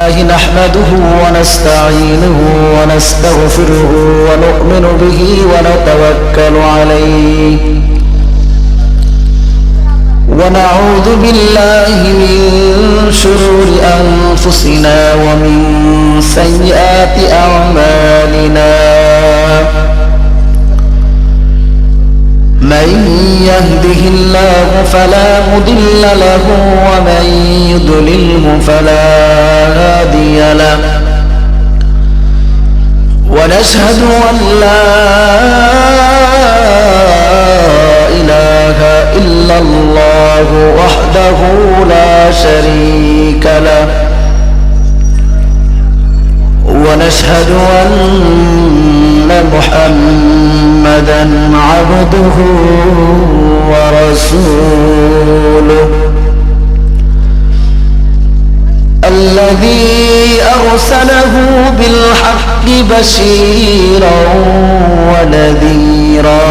نحمده ونستعينه ونستغفره ونؤمن به ونتوكل عليه ونعوذ بالله من شرور أنفسنا ومن سيئات أعمالنا من يهده الله فلا مضل له ومن يضلله فلا هادي له ونشهد أن لا إله إلا الله وحده لا شريك له ونشهد أن محمدا عبده ورسوله الذي أرسله بالحق بشيرا ونذيرا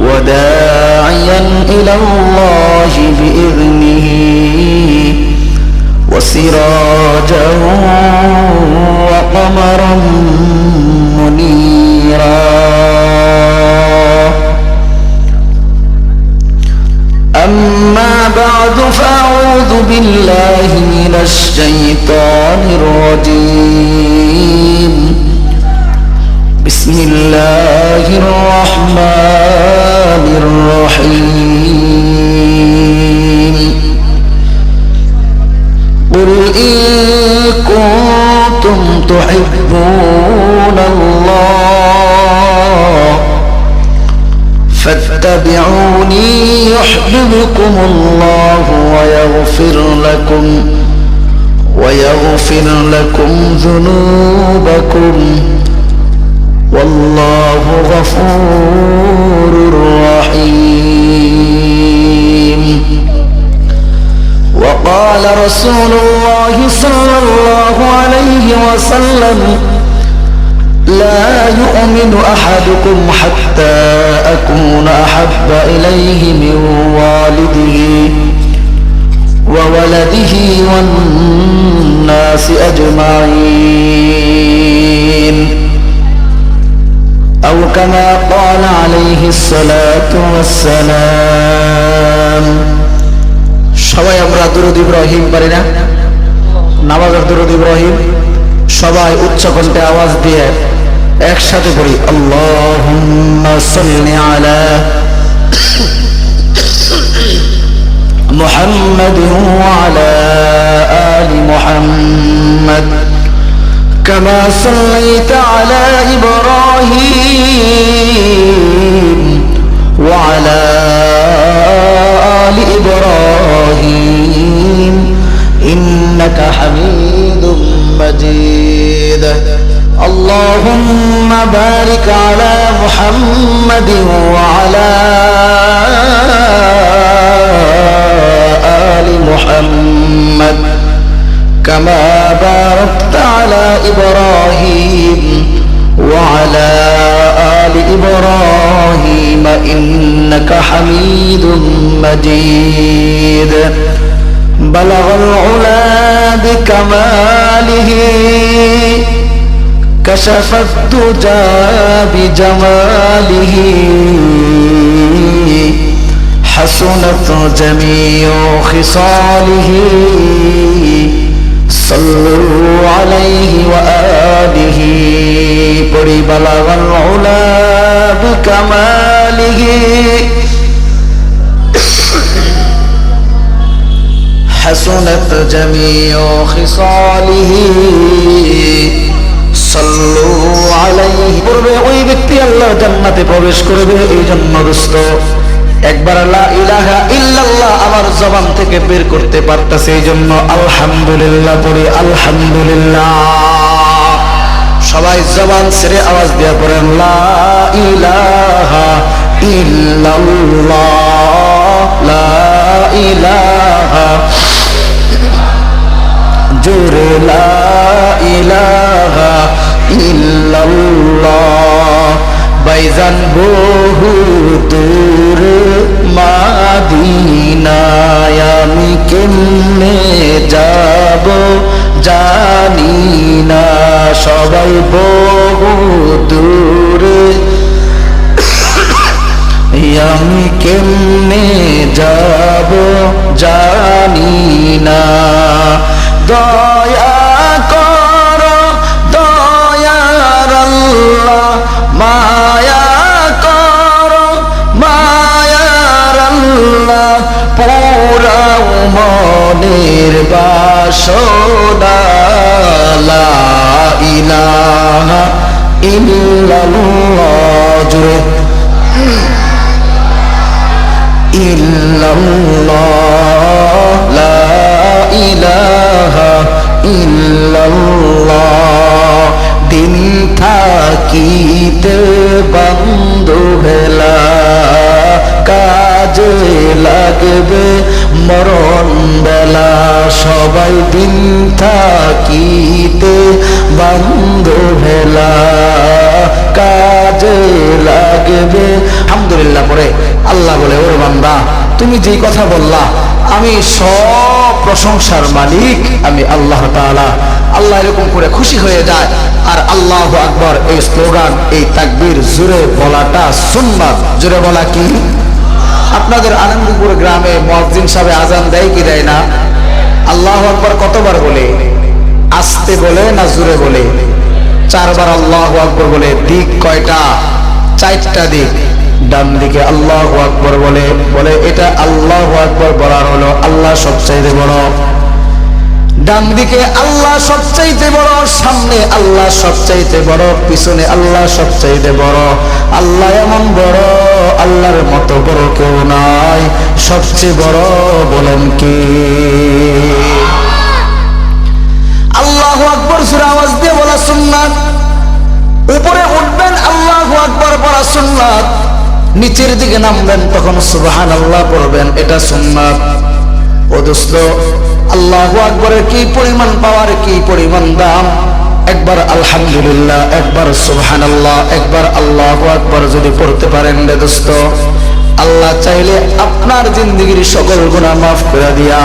وداعيا إلى الله بإذنه وسراجا وقمرا منيرا أما بعد فأعوذ بالله من الشيطان الرجيم بسم الله الرحمن الرحيم قل إن كنتم تحبون الله فاتبعوني يحببكم الله ويغفر لكم ذنوبكم والله غفور رحيم وقال رسول الله صلى الله عليه وسلم لا يؤمن أحدكم حتى أكون أحب إليه من والده وولده والناس أجمعين أو كما قال عليه الصلاة والسلام সবাই আমরা দুরূদ ইব্রাহিম পারি না নামাজের দুরূদ ইব্রাহিম সবাই উচ্চ কণ্ঠে আওয়াজ দিয়ে একসাথে পড়ি আল্লাহুম্মা সাল্লি আলা মুহাম্মাদ ওয়া আলা আলি মুহাম্মাদ কামা সাল্লাইতা আলা ইব্রাহিম ওয়া আলা আলি ইব্রাহিম ইন্নাকা হামিদুম مجيد اللهم بارك على محمد وعلى آل محمد كما باركت على إبراهيم وعلى آل إبراهيم إنك حميد مجيد بلغ العلا بكماله كشف الدجى بجماله حسنت جميع خصاله صلوا عليه وآله بلغ العلا بكماله حسنت جميع خصاله صلوا عليه পূর্বে ওই ব্যক্তি আল্লাহর জান্নাতে প্রবেশ করবে এই জন্য দোস্ত একবার লা ইলাহা ইল্লাল্লাহ আমার জবান থেকে বের করতে পারতেছে এই জন্য আলহামদুলিল্লাহ পড়ি আলহামদুলিল্লাহ সবাই জবান ছেড়ে আওয়াজ দিয়ে পড়েন লা ইলাহা ইল্লাল্লাহ লা ইলাহা জোরে লা ইলাহা ইল্লাল্লাহ ভাইজান বহু দূর মাদিনায় আমি কেমনে জানি না সবাই বহু দূরে, আমি কেমনে যাব জানি না। দয়া করো দয়ার আল্লাহ, মায়া করো মায়ার আল্লাহ, পুরাও মনের বাসনা। লা ইলাহা ইল্লাল্লাহ, জুড়ে ইল্লাল্লাহ, লা ইলাহা ইল্লাল্লাহ। দিন থাকিতে বন্ধু ভেলা, কাজে লাগবে মরণ বেলা। সবাই দিন থাকিতে বন্ধু ভেলা, কাজে লাগবে। আলহামদুলিল্লাহ পরে আল্লাহ বলে, ওরে বান্দা তুমি যেই কথা বললা, আমি সব প্রশংসার মালিক আমি আল্লাহ তাআলা। আল্লাহ এরকম করে খুশি হয়ে যায়। আর আল্লাহু আকবার এই স্লোগান, এই তাকবীর জোরে বলাটা সুন্নাত। জোরে বলা কি? আপনাদের আনন্দপুর গ্রামে মুয়াজ্জিন সাহেব আজান দেয় কি দেয় না? আল্লাহু আকবার কতবার বলে? আস্তে বলে না জোরে বলে? 4 বার আল্লাহু আকবার বলে। দিক কয়টা? 4টা দিক। ডান দিকে আল্লাহু আকবার বলে, বলে এটা আল্লাহু আকবার বলার হলো আল্লাহ সবচাইতে বড়। ডান দিকে আল্লাহ সবচাইতে বড়, সামনে আল্লাহ সবচাইতে বড়, পিছনে আল্লাহ সবচাইতে বড়। আল্লাহ এমন বড়, আল্লাহর মতো বড় কেউ নাই। সবচেয়ে বড় বলেন কি? আল্লাহু আকবার সূরা আওয়াজ দিয়ে বলা সুন্নাত। উপরে উঠবেন আল্লাহু আকবার বলা সুন্নাত, নিচের দিকে নামবেন তখন সুবহানাল্লাহ পড়বেন, এটা সুন্নাত। ও দোস্ত, আল্লাহু আকবারের কি পরিমাণ পাওয়ার, কি পরিমাণ দাম! একবার আলহামদুলিল্লাহ, একবার সুবহানাল্লাহ, একবার আল্লাহু আকবার যদি পড়তে পারেন রে দোস্ত, আল্লাহ চাইলে আপনার জিন্দেগীর সকল গুনাহ মাফ করে দিয়া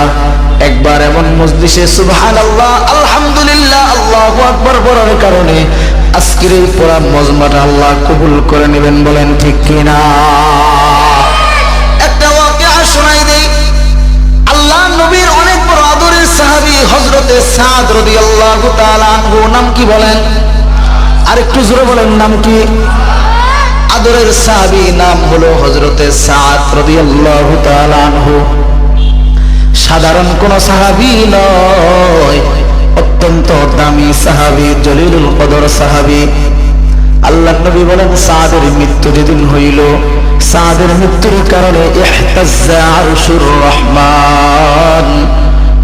একবার এমন মজলিসে সুবহানাল্লাহ আলহামদুলিল্লাহ আল্লাহু আকবার পড়ার কারণে আজকের এই পুরা মজমাটা আল্লাহ কবুল করে নেবেন। বলেন ঠিক কিনা? একটা ওয়াকিয়া শোনাই দেই। আল্লাহ নবীর অনেক বড় আদরের সাহাবী হযরতে সাদ রাদিয়াল্লাহু তাআলা আনহু, নাম কি বলেন? আরেকটু জোরে বলেন, নাম কি? আদরের সাহাবী নাম হলো হযরতে সাদ রাদিয়াল্লাহু তাআলা আনহু। সাধারণ কোন সাহাবী নয়, অত্যন্ত দামি সাহাবী, জলিলুল কদর সাহাবী। আল্লাহর নবী বলেন, সাদের মৃত্যু যেদিন হইল, সাদের মৃত্যুর কারণে ইহতাজ্জা আরশুর রহমান।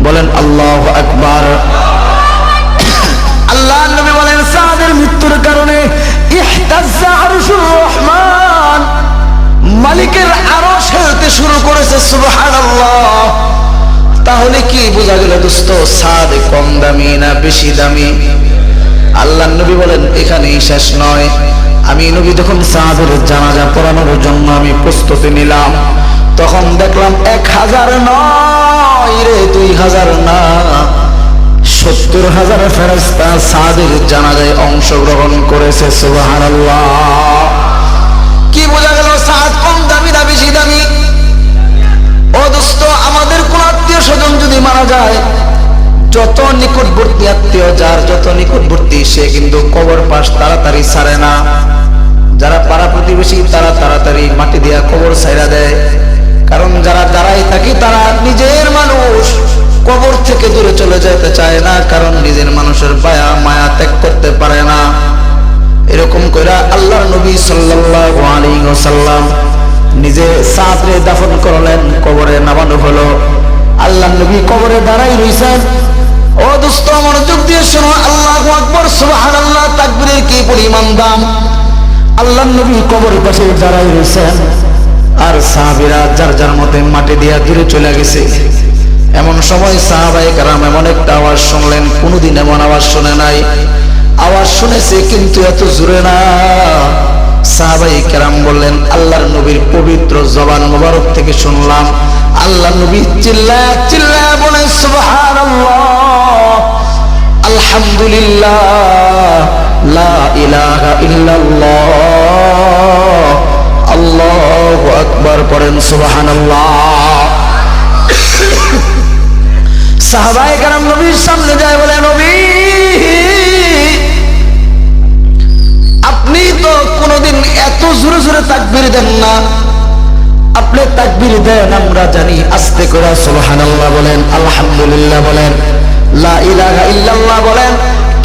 বলেন আল্লাহু আকবার। আল্লাহর নবী বলেন, সাদের মৃত্যুর কারণে ইহতাজ্জা আরশুর রহমান, মালিকের আরশ হেলতে শুরু করেছে। সুবহানাল্লাহ। তাহলে কি বোঝা গেল দোস্ত, সাদ কম দামি না বেশি দামি? আল্লাহর নবী বলেন, এখানেই শেষ নয়। আমি নবী যখন সাদের জানাজা পড়ানোর জন্য আমি প্রস্তুতি নিলাম, তখন দেখলাম 1000 নয় রে, 2000 না, 70,000 ফেরেশতা সাদের জানাজায় অংশগ্রহণ করেছে। সুবহানাল্লাহ। কি বোঝা গেল, সাদ কম দামি না বেশি দামি? ও দোস্ত, আমাদের কোন আত্মীয় স্বজন যদি মারা যায়, যত নিকটবর্তী আত্মীয়, যার যত নিকটবর্তী, সে কিন্তু কবর পাশ তাড়াতাড়ি ছাড়ে না। যারা পাড়া প্রতিবেশী তারা তাড়াতাড়ি মাটি দিয়া কবর ছাইরা দেয়, কারণ যারা দাঁড়াই থাকে তারা নিজের মানুষ, কবর থেকে দূরে চলে যেতে চায় না, কারণ নিজের মানুষের মায়া ত্যাগ করতে পারে না। এরকম কইরা আল্লাহর নবী সাল্লাল্লাহু আলাইহি ওয়াসাল্লাম নিজে সাদরে দাফন করলেন, কবরে নামানো হলো। আল্লাহর নবী কবরে দাঁড়াই রইছেন। ও দোস্ত, মনোযোগ দিয়ে শোনো, আল্লাহু আকবার, সুবহানাল্লাহ, তাকবীরের কি পরিমাণ দাম! আল্লাহর নবী কবরের পাশে দাঁড়াই রইছেন, আর সাহাবীরা যার যার মতে মাটি দিয়া দূরে চলে গেছে। এমন সময় সাহাবায়ে কেরাম এমন একটা আওয়াজ শুনলেন, কোনদিন এমন আওয়াজ শুনে নাই। আওয়াজ শুনেছে কিন্তু এত জোরে না। সাহাবায়ে কেরাম বললেন, আল্লাহর নবীর পবিত্র জবান মোবারক থেকে শুনলাম। আল্লাহর নবী চিল্লায়া চিল্লায়া বলেন, সুবহানাল্লাহ। ইল্লাল্লাহ। আল্লাহু আকবার, পড়েন সুবহানাল্লাহ। সাহাবায়ে কেরাম নবীর সামনে যায় বলে, নবী আপনি তো কোনদিন এত জোরে জোরে তাকবীর দেন না, আপনি তাকবীর দেন আমরা জানি, আস্তে করে সুবহানাল্লাহ বলেন, আলহামদুলিল্লাহ বলেন, লা ইলাহা ইল্লাল্লাহ বলেন,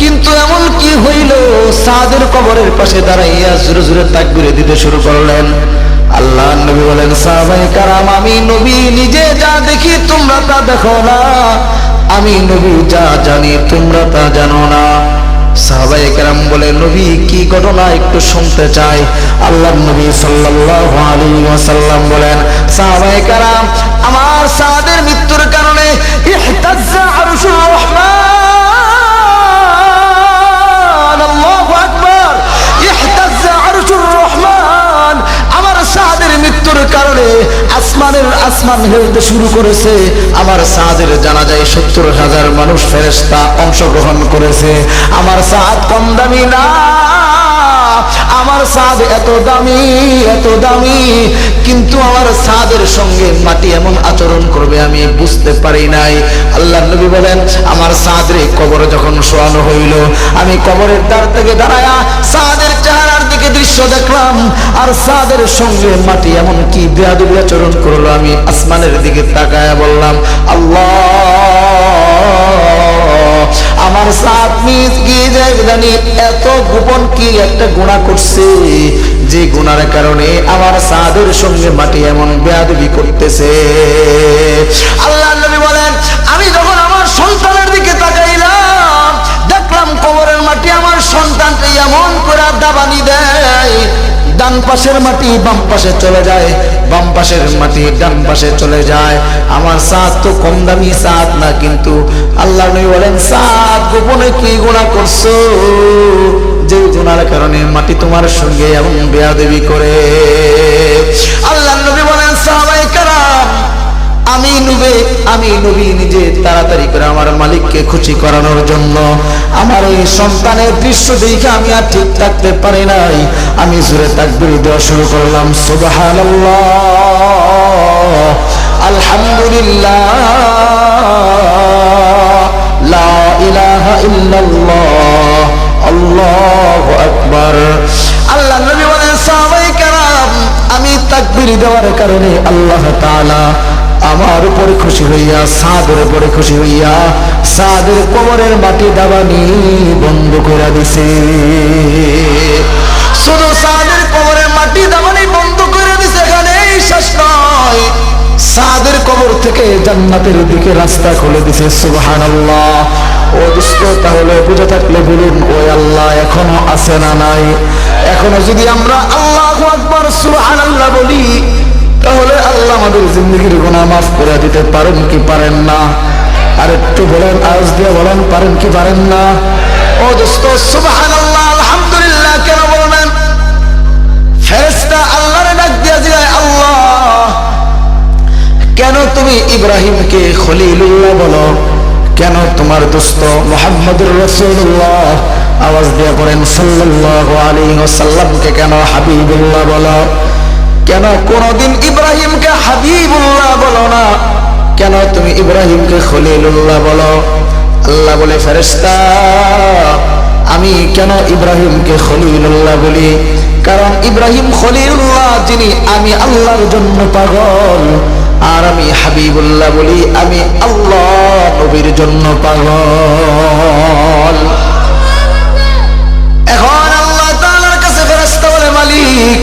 কিন্তু এমন কি হইল সাদের কবরের পাশে দাঁড়াইয়া জোরে জোরে তাকবীর দিতে শুরু করলেন। আল্লাহ নবী বলেন, সাহাবায়ে কেরাম আমি নবী নিজে যা দেখি তোমরা তা দেখো না, আমি নবী যা জানি তোমরা তা জানো না। সাহাবায়ে কেরাম বলে, নবী কি ঘটনা একটু শুনতে চাই। আল্লাহ নবী সাল্লাল্লাহু আলাইহি ওয়াসাল্লাম বলেন, সাহাবায়ে কেরাম আমার সাদের মৃত্যুর কারণে ইহতাজ্জা আরশুর রহমান, আল্লাহু আকবার, ইহতাজ্জা আরশুর রহমান, আমার সাদের মৃত্যুর কারণে আসমান হেলতে শুরু করেছে। আমার সাদের জানাজায় 70,000 মানুষ ফেরেশতা অংশগ্রহণ করেছে। আমার সাদ কম দামি না, আমার সাদ এত দামি এত দামি, কিন্তু আমার সাদের সঙ্গে মাটি এমন আচরণ করবে আমি বুঝতে পারি নাই। আল্লাহ নবী বলেন, আমার সাদের কবর যখন শোয়ানো হইল, আমি কবরের দ্বার থেকে দাঁড়ায়া সাদের চেহারার দিকে দৃশ্য দেখলাম, আর সাদের সঙ্গে মাটি এমন কি বেয়াদবি আচরণ করলো। আমি আসমানের দিকে তাকায়া বললাম, আল্লাহ আমার সাদ মিস কি জানি এত গোপন কি একটা গুনাহ করছে, যে গুনার কারণে আমার সাদের সঙ্গে মাটি এমন বেয়াদবি করতেছে। আল্লাহ নবী বলেন, আমি যখন আমার সন্তানের দিকে তাকাইলাম, দেখলাম কবরের মাটি আমার সন্তানকে এমন করে দাবানি দেয়, ডান পাশের মাটি বাম পাশে চলে যায়, বাম পাশের মাটি ডান পাশে চলে যায়। আমার সাদ তো কম দামি সাদ না, কিন্তু আল্লাহ নবী বলেন, সাদ গোপনে কি গুনাহ করছো, যে গুনার কারণে মাটি তোমার সঙ্গে এমন বেয়াদবি করে। আল্লাহ নবী বলেন, সাহাবায়ে কেরাম আমি নবী নিজে তাড়াতাড়ি করে আমার মালিককে খুশি করানোর জন্য আমার এই সন্তানের দৃশ্য দেখে আমি আর ঠিক থাকতে পারি নাই, আমি জোরে তাকবীর দেওয়া শুরু করলাম, সুবহানাল্লাহ, আলহামদুলিল্লাহ, লা ইলাহা ইল্লাল্লাহ, আল্লাহু আকবার। আল্লাহ নবী বলেন, সাহাবায়ে কেরাম আমি তাকবীর দেওয়ার কারণে আল্লাহ তাআলা আমার উপরে খুশি হইয়া সাদের উপরে খুশি হইয়া সাদের কবরের মাটি দাবানি বন্ধ করে দিছে। শুধু সাদের কবরের মাটি দাবানি বন্ধ করে দিছে, এখানেই শেষ নয়, সাদের কবর থেকে জান্নাতের দিকে রাস্তা খুলে দিছে। সুবহানাল্লাহ। ও দোস্ত, তাহলে বুঝে থাকলে বলুন, ওই আল্লাহ এখনো আছে না নাই? এখনো যদি আমরা আল্লাহু আকবার সুবহানাল্লাহ বলি, তাহলে আল্লাহ আমাদের জিন্দগির গুনাহ মাফ করে দিতে পারেন কি পারেন না? আর একটু বলেন, আওয়াজ দিয়ে বলেন, পারেন কি পারেন না? ও দোস্ত, সুবহানাল্লাহ আলহামদুলিল্লাহ কেন বলবেন? ফেরেশতা আল্লাহর ডাক দিয়ে যায়, আল্লাহ কেন তুমি ইব্রাহিমকে খলিলুল্লাহ বলো, কেন তোমার দোস্ত মুহাম্মদুর রাসূলুল্লাহ আওয়াজ দিয়ে পড়েন সাল্লাল্লাহু আলাইহি ওয়াসাল্লামকে কেন হাবিবুল্লাহ বলো? কেন কোনদিন ইব্রাহিমকে হাবিবুল্লাহ বলো না? কেন তুমি ইব্রাহিমকে খলিলুল্লাহ বলো? আল্লাহ বলে, ফেরেশতা আমি কেন ইব্রাহিমকে খলিলুল্লাহ বলি? কারণ ইব্রাহিম খলিলুল্লাহ যিনি, আমি আল্লাহর জন্য পাগল, আর আমি হাবিবুল্লাহ বলি, আমি আল্লাহ নবীর জন্য পাগল। এখন আল্লাহ তাআলার কাছে ফেরেশতা বলে, মালিক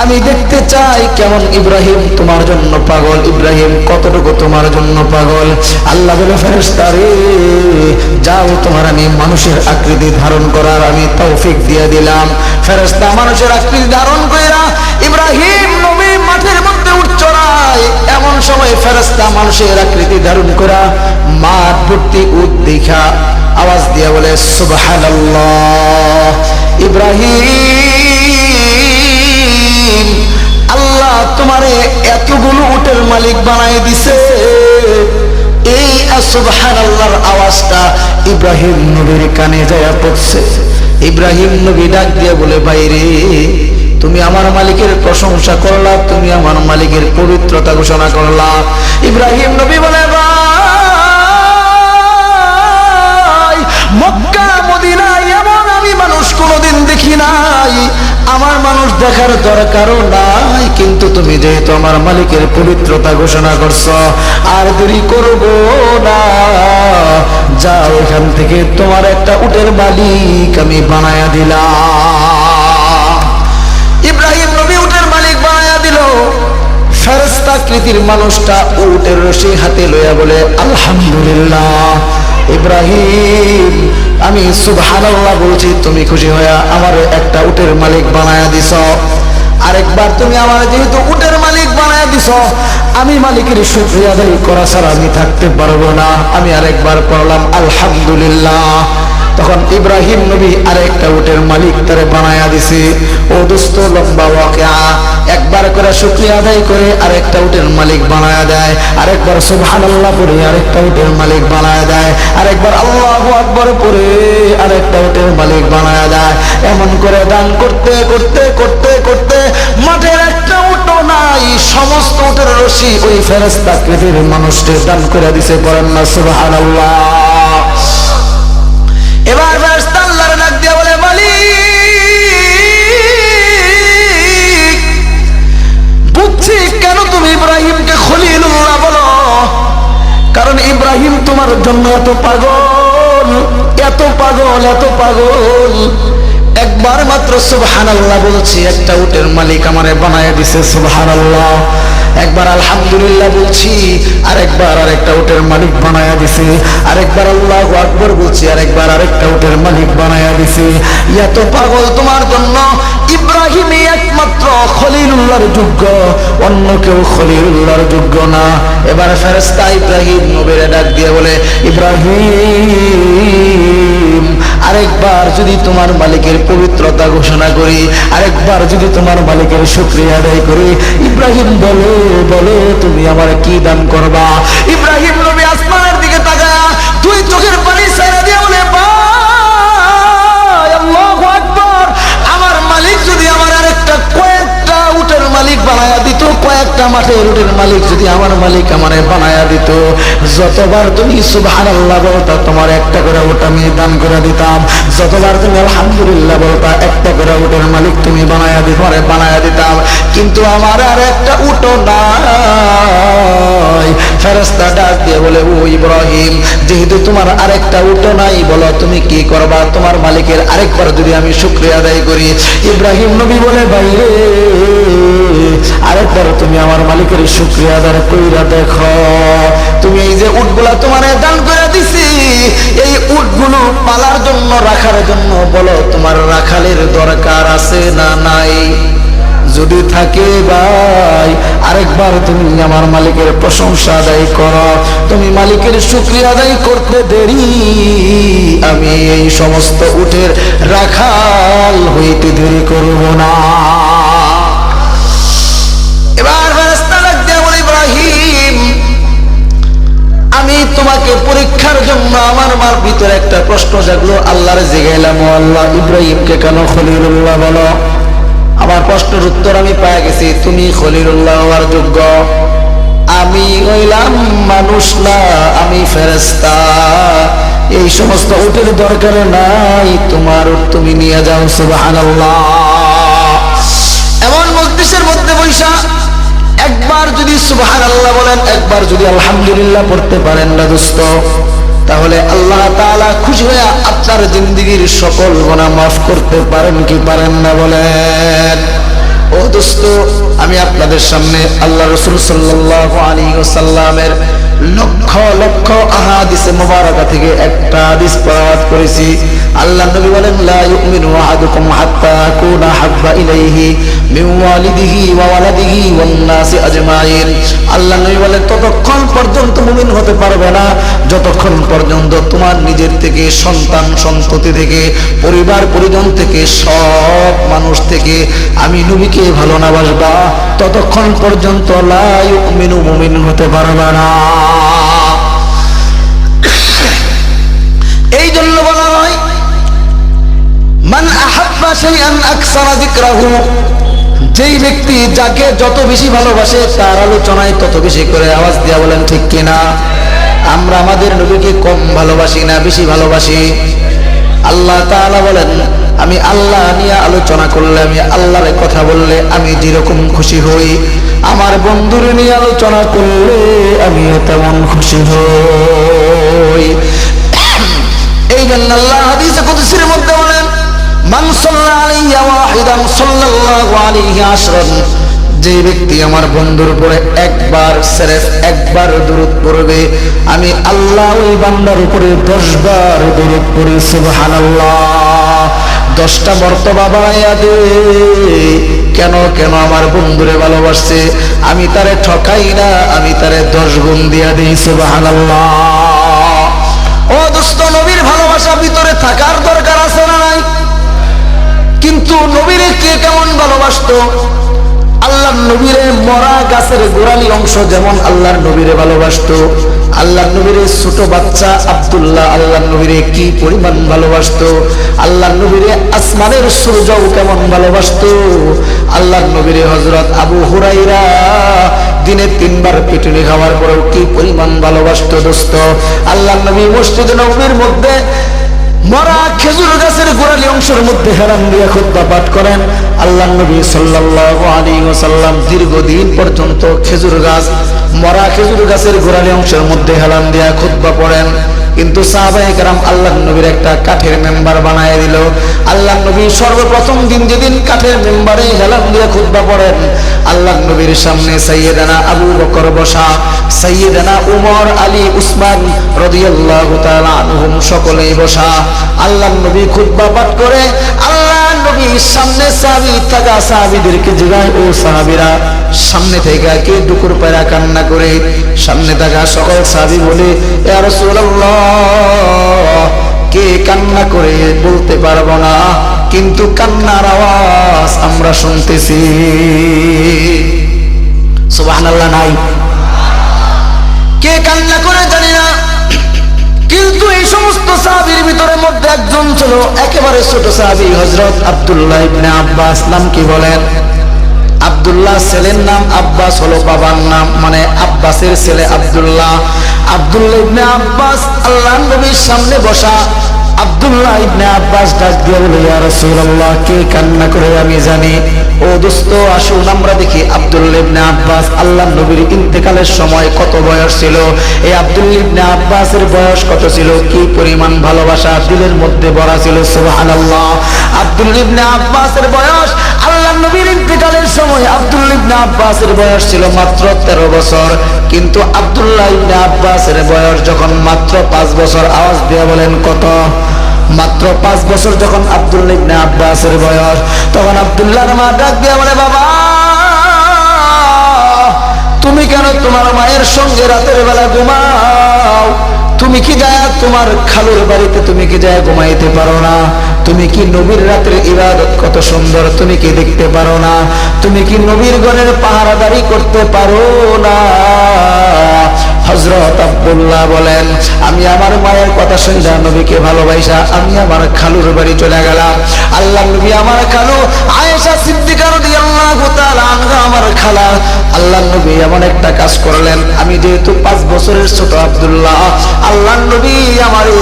আমি দেখতে চাই কেমন ইব্রাহিম তোমার জন্য পাগল, ইব্রাহিম কতটুকু তোমার জন্য পাগল। আল্লাহ বলে, ফেরেশতা রে যাও, তোমার আমি মানুষের আকৃতি ধারণ করার আমি তৌফিক দিয়ে দিলাম। ফেরেশতা মানুষের আকৃতি ধারণ কইরা ইব্রাহিম নবী মাঠের মধ্যে উঠছড়ায়, এমন সময় ফেরেশতা মানুষের আকৃতি ধারণ করা মাঠ ভর্তি উট দেখা আওয়াজ দিয়ে বলে, সুবহানাল্লাহ, ইব্রাহিম আল্লাহ তোমারে এতগুলো উটের মালিক বানাই দিছে। এই সুবহানাল্লাহর আওয়াজটা ইব্রাহিম নবীর কানে যায় পড়ছে। ইব্রাহিম নবী ডাক দিয়ে বলে, ভাইরে তুমি আমার মালিকের প্রশংসা করলা, তুমি আমার মালিকের পবিত্রতা ঘোষণা করলা। ইব্রাহিম নবী বলে, ভাই মক্কা মদিনায় এমন আমি মানুষ কোনোদিন দেখি নাই, আমার মানুষ দেখার দরকারও নাই, কিন্তু তুমি যেহেতু আমার মালিকের পবিত্রতা ঘোষণা করছো, আর দেরি করব না, যাও এখান থেকে তোমার একটা উটের মালিক আমি বানায়া দিলাম। ইব্রাহিম নবী উটের মালিক বানায়া দিল। ফেরেশতাকৃতির মানুষটা উটের রশি হাতে লইয়া বলে, আলহামদুলিল্লাহ ইব্রাহিম, আমি সুবহানাল্লাহ বলছি, তুমি খুশি হইয়া আমার একটা উটের মালিক বানায়া দিছ। আরেকবার তুমি আমার যেহেতু উটের মালিক বানায়া দিছ, আমি মালিকের শুকরিয়া আদায় করা ছাড়া আমি থাকতে পারবো না। আমি আরেকবার পড়লাম আলহামদুলিল্লাহ। তখন ইব্রাহিম নবী আরেকটা উটের মালিক তারে বানায়া দিছে। ও দোস্ত, লম্বা ওয়াকিয়া। একবার করে শুকরিয়া আদায় করে আরেকটা উটের মালিক বানায়া দেয়, আরেকবার সুবহানাল্লাহ পড়ে আরেকটা উটের মালিক বানায়া দেয়, আরেকবার আল্লাহু আকবার পড়ে আরেকটা উটের মালিক বানায়া দেয়। এমন করে দান করতে করতে করতে করতে মাঠের একটা উটও নাই, সমস্ত উটের রশি ওই ফেরেশতাকৃতির মানুষকে দান করে দিছে। বলেন না সুবহানাল্লাহ। এবার ফেরেশতা আল্লাহর ডাক দিয়ে বলে, মালিক বুঝছি কেন তুমি ইব্রাহিমকে খলিলুল্লাহ বলো, কারণ ইব্রাহিম তোমার জন্য এত পাগল, এত পাগল, এত পাগল। একবার মাত্র সুবহানাল্লাহ বলছি, একটা উটের মালিক আমারে বানায় দিছে। সুবহানাল্লাহ। একবার আলহামদুলিল্লাহ বলছি, আরেকবার আরেকটা উটের মালিক বানায়া দিছে। আরেকবার আল্লাহু আকবার বলছি, আরেকবার আরেকটা উটের মালিক বানায়া দিছে। এত পাগল তোমার জন্য। ইব্রাহিমই একমাত্র খলিলুল্লাহর যোগ্য, অন্য কেউ খলিলুল্লাহর যোগ্য না। এবার ফেরেশতা ইব্রাহিম নবীর ডাক দিয়ে বলে, ইব্রাহিম আরেকবার যদি তোমার মালিকের পবিত্রতা ঘোষণা করি, আরেকবার যদি তোমার মালিকের শুকরিয়া আদায় করি, ইব্রাহিম বলে বলে তুমি আমার কি দান করবা? ইব্রাহিম নবী আসমানের দিকে তাকায়া দুই চোখের পানি ছেড়ে দিয়ে বলে, ভাই আল্লাহু আকবার, আমার মালিক যদি আমার আরেকটা কয়েকটা উটের মালিক বানায়া দিত, কয়েকটা মাঠের উটের মালিক যদি আমার মালিক আমারে বানায়া দিত, যতবার তুমি সুবহানাল্লাহ বলতা তোমার একটা করে উট আমি দান করে দিতাম, যতবার তুমি আলহামদুলিল্লাহ বলতা একটা করে উটের মালিক তুমি বানায়া দিতাম, কিন্তু আমার আর একটা উটও নাই। ফেরেশতা ডাক দিয়ে বলে, ও ইব্রাহিম, যেহেতু তোমার আরেকটা উটও নাই, বলো তুমি কি করবা? তোমার মালিকের আরেকবার যদি আমি শুকরিয়া আদায় করি। ইব্রাহিম নবী বলে, ভাই রে, আরেকবার তুমি আমার মালিকের শুকরিয়া আদায় কইরা দেখো। তুমি এই যে উটগুলা তোমারে দান করে দিছি, এই উটগুলো পালার জন্য, রাখার জন্য, বলো তোমার রাখালের দরকার আছে না নাই? যদি থাকে ভাই, আরেকবার তুমি আমার মালিকের প্রশংসা আদায় করো। তুমি মালিকের শুকরিয়া আদায় করতে দেরি, আমি এই সমস্ত উটের রাখাল হইতে দেরি করব না। এবার ফেরেশতা ডাক দিয়ে বলে, ইব্রাহিম আমি তোমাকে পরীক্ষার জন্য আমার মার ভিতরে একটা প্রশ্ন জাগলো, আল্লাহর জিজ্ঞাইলাম, আল্লাহ ইব্রাহিমকে কেন খলিলুল্লাহ বলো? আমার প্রশ্নের উত্তর আমি পেয়ে গেছি, তুমি খলিলুল্লাহ হওয়ার যোগ্য। আমি হইলাম মানুষ না, আমি ফেরেশতা, এই সমস্ত উটের দরকার নাই, তোমার উট তুমি নিয়ে যাও। সুবহানাল্লাহ। এমন মজলিসের মধ্যে বৈশা একবার যদি সুবহানাল্লাহ বলেন, একবার যদি আলহামদুলিল্লাহ পড়তে পারেন না দোস্ত, তাহলে আল্লাহ তাআলা খুশি হয়ে আপনার জিন্দেগীর সকল গুনাহ মাফ করতে পারেন কি পারেন না বলেন? ও দোস্ত, আমি আপনাদের সামনে আল্লাহ রাসূল সাল্লাল্লাহু আলাইহি ওয়াসাল্লামের লক্ষ লক্ষ আহাদিসে মুবারাকা থেকে একটা হাদিস পাঠ করেছি। আল্লাহ নবী বলেন, লা ইউমিনু আহাদুকুম হাত্তা আকুনা হাব্বা ইলাইহি মিন ওয়ালিদিহি ওয়া ওয়ালাদিহি ওয়ান নাসি আজমাইন। আল্লাহ নবী বলেন, ততক্ষণ পর্যন্ত মুমিন হতে পারবে না যতক্ষণ পর্যন্ত তোমার নিজের থেকে, সন্তান সন্ততি থেকে, পরিবার পরিজন থেকে, সব মানুষ থেকে আমি নবীকে ভালো না বাসবা, ততক্ষণ পর্যন্ত লা ইউমিনু, মুমিন হতে পারবে না। এই জন্য বলা হয়, শাইআন আকসারা যিকরাহু, যেই ব্যক্তি যাকে যত বেশি ভালোবাসে তার আলোচনায় তত বেশি করে আওয়াজ দিয়া বলেন ঠিক কিনা? আমরা আমাদের নবীকে কম ভালোবাসি না বেশি ভালোবাসি? আল্লাহ তাআলা বলেন, আমি আল্লাহ নিয়ে আলোচনা করলে, আমি আল্লাহর কথা বললে আমি যেরকম খুশি হই, আমার বন্ধুর নিয়ে আলোচনা করলে আমিও তেমন খুশি হই। এই জন্য আল্লাহ হাদিসে কুদসির মধ্যে বলেন, মান সাল্লা আলাইহি ওয়াহিদান সাল্লাল্লাহু আলাইহি আশরান, যে ব্যক্তি আমার বন্ধুর উপরে একবার সিরফ একবার দরুদ পড়বে, আমি আল্লাহ ওই বান্দার উপরে 10 বার দরুদ পড়ি। সুবহানাল্লাহ। 10টা মর্তবা বাড়াইয়া দে। কেন কেন? আমার বন্ধুরে ভালোবাসছে, আমি তারে ঠকাই না, আমি তারে 10 গুণ দিয়া দিই। সুবহানাল্লাহ। ও দোস্ত, নবীর ভালোবাসা ভিতরে থাকার দরকার আছে না নাই? কিন্তু নবীরে কে কেমন ভালোবাসতো? আল্লাহর নবীরে মরা গাছের গোড়ালি অংশ যেমন আল্লাহর নবীরে ভালোবাসতো, আল্লাহর নবীরে ছোট বাচ্চা আব্দুল্লাহ আল্লাহর নবীরে কি পরিমাণ ভালোবাসতো, আল্লাহর নবীরে আসমানের সূর্যও কেমন ভালোবাসতো, আল্লাহর নবীরে হযরত আবু হুরায়রা দিনে 3 বার পিটুনি খাওয়ার পরেও কি পরিমাণ ভালোবাসতো। দোস্ত, আল্লাহর নবী মসজিদে নববীর মধ্যে মরা খেজুর গাছের গোড়ালি অংশের মধ্যে হেলান দিয়ে খুতবা পাঠ করেন। আল্লাহর নবী সাল্লাল্লাহু আলাইহি ওয়াসাল্লাম দীর্ঘদিন পর্যন্ত খেজুর গাছ, মরা খেজুর গাছের গোড়ালি অংশের মধ্যে হেলান দিয়ে খুতবা পড়েন। কিন্তু সাহাবায়ে কেরাম আল্লাহর নবীর একটা কাঠের মেম্বার বানায় দিল। আল্লাহর নবী সর্বপ্রথম দিন যেদিন কাঠের মেম্বারে হেলান দিয়ে খুতবা পড়েন, আল্লাহর নবীর সামনে সাইয়েদানা আবু বকর বসা, সাইয়েদানা উমর, আলী, উসমান রাদিয়াল্লাহু তাআলা আনহুম সকলেই বসা। আল্লাহর নবী খুতবা পাঠ করে আল্লাহর নবীর সামনে সাহাবী থাকা সাহাবীদেরকে জিজ্ঞাসা, ও সাহাবীরা সামনে থেকে কে দুকুর পায়রা কান্না করে? সামনে থাকা সকল সাহাবী বলে, ইয়া রাসূলুল্লাহ, কে কান্না করে বলতে পারবো না, কিন্তু কান্নার আওয়াজ আমরা শুনতেছি। সুবহানাল্লাহ নাই? কে কান্না করে জানি না, কিন্তু এই সমস্ত সাহাবীর ভিতরে মধ্যে একজন ছিল একেবারে ছোট সাহাবী, হযরত আব্দুল্লাহ ইবনে আব্বাস। নাম কি বলেন? আব্দুল্লাহ ছেলের নাম, আব্বাস হলো বাবার নাম, মানে আব্বাসের ছেলে আব্দুল্লাহ। আব্দুল্লাহ ইবনে আব্বাস আল্লাহর নবীর সামনে বসা। আব্দুল্লাহ ইবনে আব্বাস ডাক দিয়ে বলে, ইয়া রাসূলুল্লাহ, কে কান্না করে আমি জানি। ও দোস্ত, আসুন আমরা দেখি আব্দুল্লাহ ইবনে আব্বাস আল্লাহর নবীর ইন্তেকালের সময় কত বয়স ছিল। এই আব্দুল্লাহ ইবনে আব্বাসের বয়স কত ছিল, কি পরিমাণ ভালোবাসা দিলের মধ্যে ভরা ছিল। সুবহানাল্লাহ। আব্দুল্লাহ ইবনে আব্বাসের বয়স, আল্লাহর নবীর ইন্তেকালের সময় আব্দুল্লাহ ইবনে আব্বাসের বয়স ছিল মাত্র 13 বছর। কিন্তু আব্দুল্লাহ ইবনে আব্বাসের বয়স যখন মাত্র 5 বছর, আওয়াজ দিয়ে বলেন কত? মাত্র 5 বছর যখন আব্দুল্লাহ ইবনে আব্বাসের বয়স, তখন আব্দুল্লাহর মা ডাক দিয়ে বলে, বাবা, তুমি কেন তোমার মায়ের সঙ্গে রাতের বেলা ঘুমাও? তুমি কি যায় তোমার খালুর বাড়িতে, তুমি কি যায় ঘুমাইতে পারো না? তুমি কি নবীর রাতের ইবাদত কত সুন্দর তুমি কি দেখতে পারো না? তুমি কি নবীর ঘরের পাহারাদারি করতে পারো না? হযরত আব্দুল্লাহ বলেন, আমি আমার মায়ের কথা শুনে নবীকে ভালোবাসা আমি আমার খালুর বাড়ি চলে গেলাম। আল্লাহর নবী আমার খালু আয়েশা সিদ্দিকা রাদিয়াল্লাহু তাআলা আনহা আমার খালা। আল্লাহর নবী এমন একটা কাজ করলেন, আমি যেহেতু 5 বছরের ছোট আব্দুল্লাহ, আল্লাহর নবী আমারে,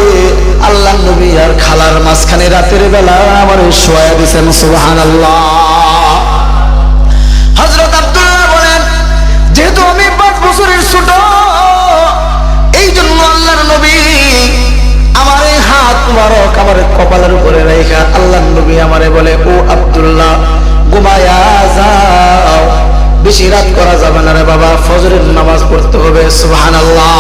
আল্লাহর নবী আর খালার মাঝখানে রাতের বেলা আমারে শোয়া দিয়েছেন। সুবহানাল্লাহ। হযরত আব্দুল্লাহ বলেন, যেহেতু আমি 5 বছরের ছোট, এই জন্য আল্লাহর নবী আমার এই হাত মুবারক আমার কপালের উপরে রেখা আল্লাহর নবী আমারে বলে, ও আব্দুল্লাহ, ঘুমায়া যাও, বেশি রাত করা যাবে না রে বাবা, ফজরের নামাজ পড়তে হবে। সুবহানাল্লাহ।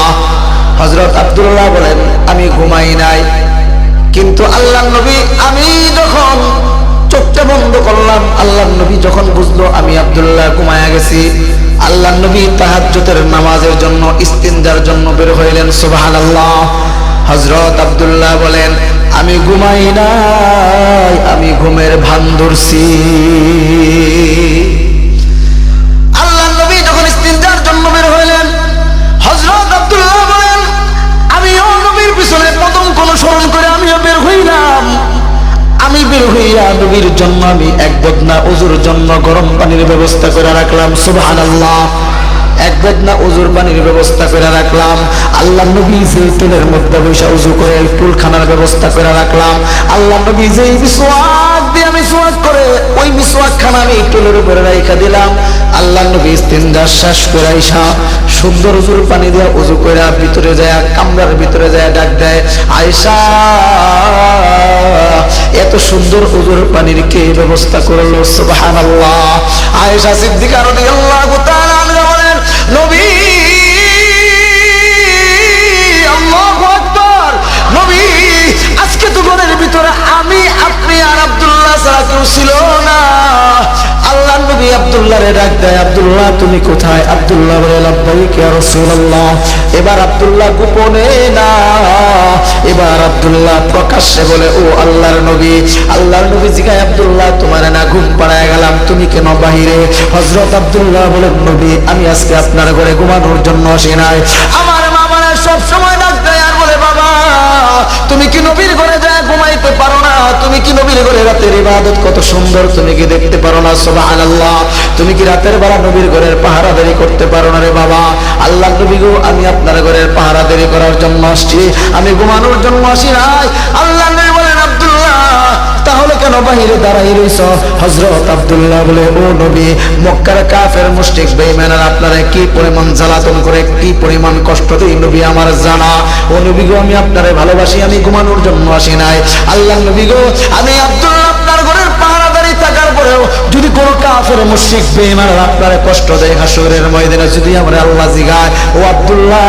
হযরত আব্দুল্লাহ বলেন, আমি ঘুমাই নাই, কিন্তু আল্লাহর নবী, আমি যখন চোখটা বন্ধ করলাম, আল্লাহর নবী যখন বুঝলো আমি আব্দুল্লাহ ঘুমায়া গেছি, আল্লাহর নবী তাহাজ্জুদের নামাজের জন্য ইস্তিনজার জন্য বের হইলেন। সুবহানাল্লাহ। হযরত আব্দুল্লাহ বলেন, আমি ঘুমাই নাই, আমি ঘুমের ভান ধরছি। আল্লাহর নবী যখন ইস্তিনজার জন্য বের হইলেন, হযরত আব্দুল্লাহ বলেন, আমিও নবীর পিছনে পদঙ্ক অনুসরণ করে আমিও বের হইলাম। আমি বের হইয়া নবীর জন্য আমি এক বদনা ওযুর জন্য গরম পানির ব্যবস্থা করে রাখলাম। সুবহানাল্লাহ। এক বদনা ওযুর পানির ব্যবস্থা করে রাখলাম। আল্লাহ নবী যে টুলের মধ্যে বসে ওযু করে টুলখানার ব্যবস্থা করে রাখলাম। আল্লাহ নবী যে মিসওয়াক দিয়ে মিসওয়াক করে ওই মিসওয়াক খানা আমি টুলের উপরে রাখা দিলাম। আল্লাহ নবী ইস্তিনজা শেষ করে আইসা সুন্দর ওযুর পানি দিয়ে ওযু করে ভিতরে যায়, কামরার ভিতরে যায় ডাক দেয়, আয়েশা এত সুন্দর ওযুর পানির কে ব্যবস্থা করলো? সুবহানাল্লাহ। আয়েশা সিদ্দিকা রাদিয়াল্লাহু তাআলা আনহা বলেন, নবী, আল্লাহু আকবার, নবী আজকে তো ঘরের ভিতরে আমি, আপনি আর আব্দুল্লাহ ছাড়া কেউ ছিল না। আল্লাহ নবী আব্দুল্লাহরে ডাক দেয়, আব্দুল্লাহ তুমি কোথায়? আব্দুল্লাহ বলে, লাব্বাইক ইয়া রাসূলুল্লাহ। এবার আব্দুল্লাহ গোপনে না, এবার আব্দুল্লাহ প্রকাশ্যে বলে, ও আল্লাহর নবী। আল্লাহর নবী জিগায়, আব্দুল্লাহ তোমার না ঘুম পাড়ায় গেলাম, তুমি কেন বাহিরে? হযরত আব্দুল্লাহ বলেন, নবী আমি আজকে আপনার ঘরে ঘুমানোর জন্য আসি নাই। আমার মা মানে সব সময় ডাক দেয় আর বলে, বাবা তুমি কি নবীর ঘরে যায় ঘুমাইতে পারো না? তুমি কি নবীর ঘরে রাতের ইবাদত কত সুন্দর তুমি কি দেখতে পারো না? সুবহানাল্লাহ। তুমি কি রাতের বেলা নবীর ঘরের পাহারাদারি করতে পারো না রে বাবা? আল্লাহ নবী গো, আমি আপনার ঘরের পাহারাদারি করার জন্য আসছি, আমি ঘুমানোর জন্য আসি নাই। আল্লাহ নবী বলেন, আব্দুল্লাহ তাহলে কেন বাহিরে দাঁড়াই রইছ? হযরত আব্দুল্লাহ বলে, ও নবী মক্কার কাফের মুশরিক বেঈমানরা আপনারা কি পরিমাণ জ্বালাতন করে, কি পরিমাণ কষ্ট দেয় নবী আমার জানা। ও নবী গো, আমি আপনারে ভালোবাসি, আমি ঘুমানোর জন্য আসি নাই। আল্লাহ নবী গো, আমি আব্দুল্লাহ আপনার ঘরের পাহারাদারি থাকার পরেও যদি কোন কাফের মুশরিক বেঈমানরা আপনারে কষ্ট দেয় হাসরের ময়দানে যদি আমরা আল্লাহ জিগায়, ও আব্দুল্লাহ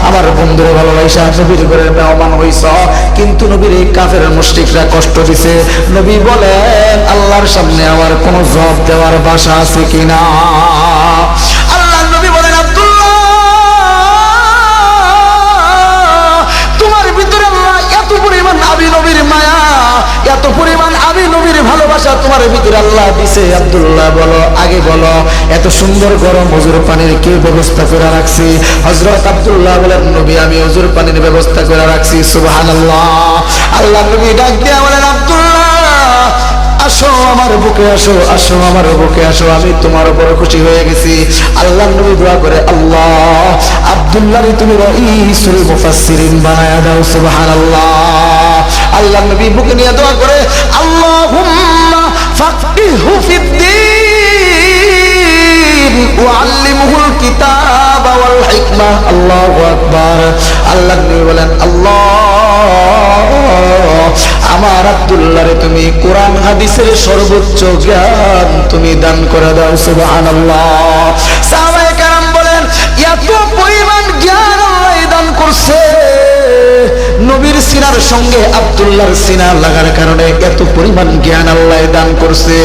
আমার বন্ধুরে ভালোবাসা নবীর ঘরের মেহমান হইছ, কিন্তু নবীর এই কাফের মুশরিকরা কষ্ট দিছে, নবী বলেন আল্লাহর সামনে আমার কোন জবাব দেওয়ার ভাষা আছে কিনা? আল্লাহ নবী বলেন, আব্দুল্লাহ তোমার ভিতরে আল্লাহ এত পরিমাণ আমি নবীর মায়া, এত পরিমাণ আমি নবীর ভালোবাসা তোমার ভিতরে আল্লাহ দিছে। আব্দুল্লাহ বলো, আগে বলো এত সুন্দর গরম ওযুর পানির কে ব্যবস্থা করে রাখছি? হযরত আব্দুল্লাহ বলেন, নবী আমি ওযুর পানির ব্যবস্থা করে রাখছি। সুবহানাল্লাহ। আল্লাহ নবী ডাক দিয়ে বলেন, আব্দুল্লাহ আসো আমার বুকে আসো, আসো আমার বুকে আসো, আমি তোমার উপর খুশি হয়ে গেছি। আল্লাহ নবী দোয়া করে, আল্লাহ আব্দুল্লাহকে তুমি রাইসুল মুফাসসিরিন বানায়া দাও। সুবহানাল্লাহ। আল্লাহ নবী বুকে নিয়ে দোয়া করে, আল্লাহুম্মা ফাক্কিহু ফিদ্দীন ওয়া আল্লিমহুল কিতাবা ওয়াল হিকমা। আল্লাহু আকবার। আল্লাহ নবী বলেন, আল্লাহ আমার আব্দুল্লাহরে তুমি কোরআন হাদিসের সর্বোচ্চ জ্ঞান তুমি দান করে দাও। সুবহানাল্লাহ। সাহাবায়ে কেরাম বলেন, এত পরিমাণ জ্ঞান আল্লাহ দান করছে, নবীর সিনার সঙ্গে আব্দুল্লাহর সিনা লাগার কারণে এত পরিমাণ জ্ঞান আল্লাহ দান করছে।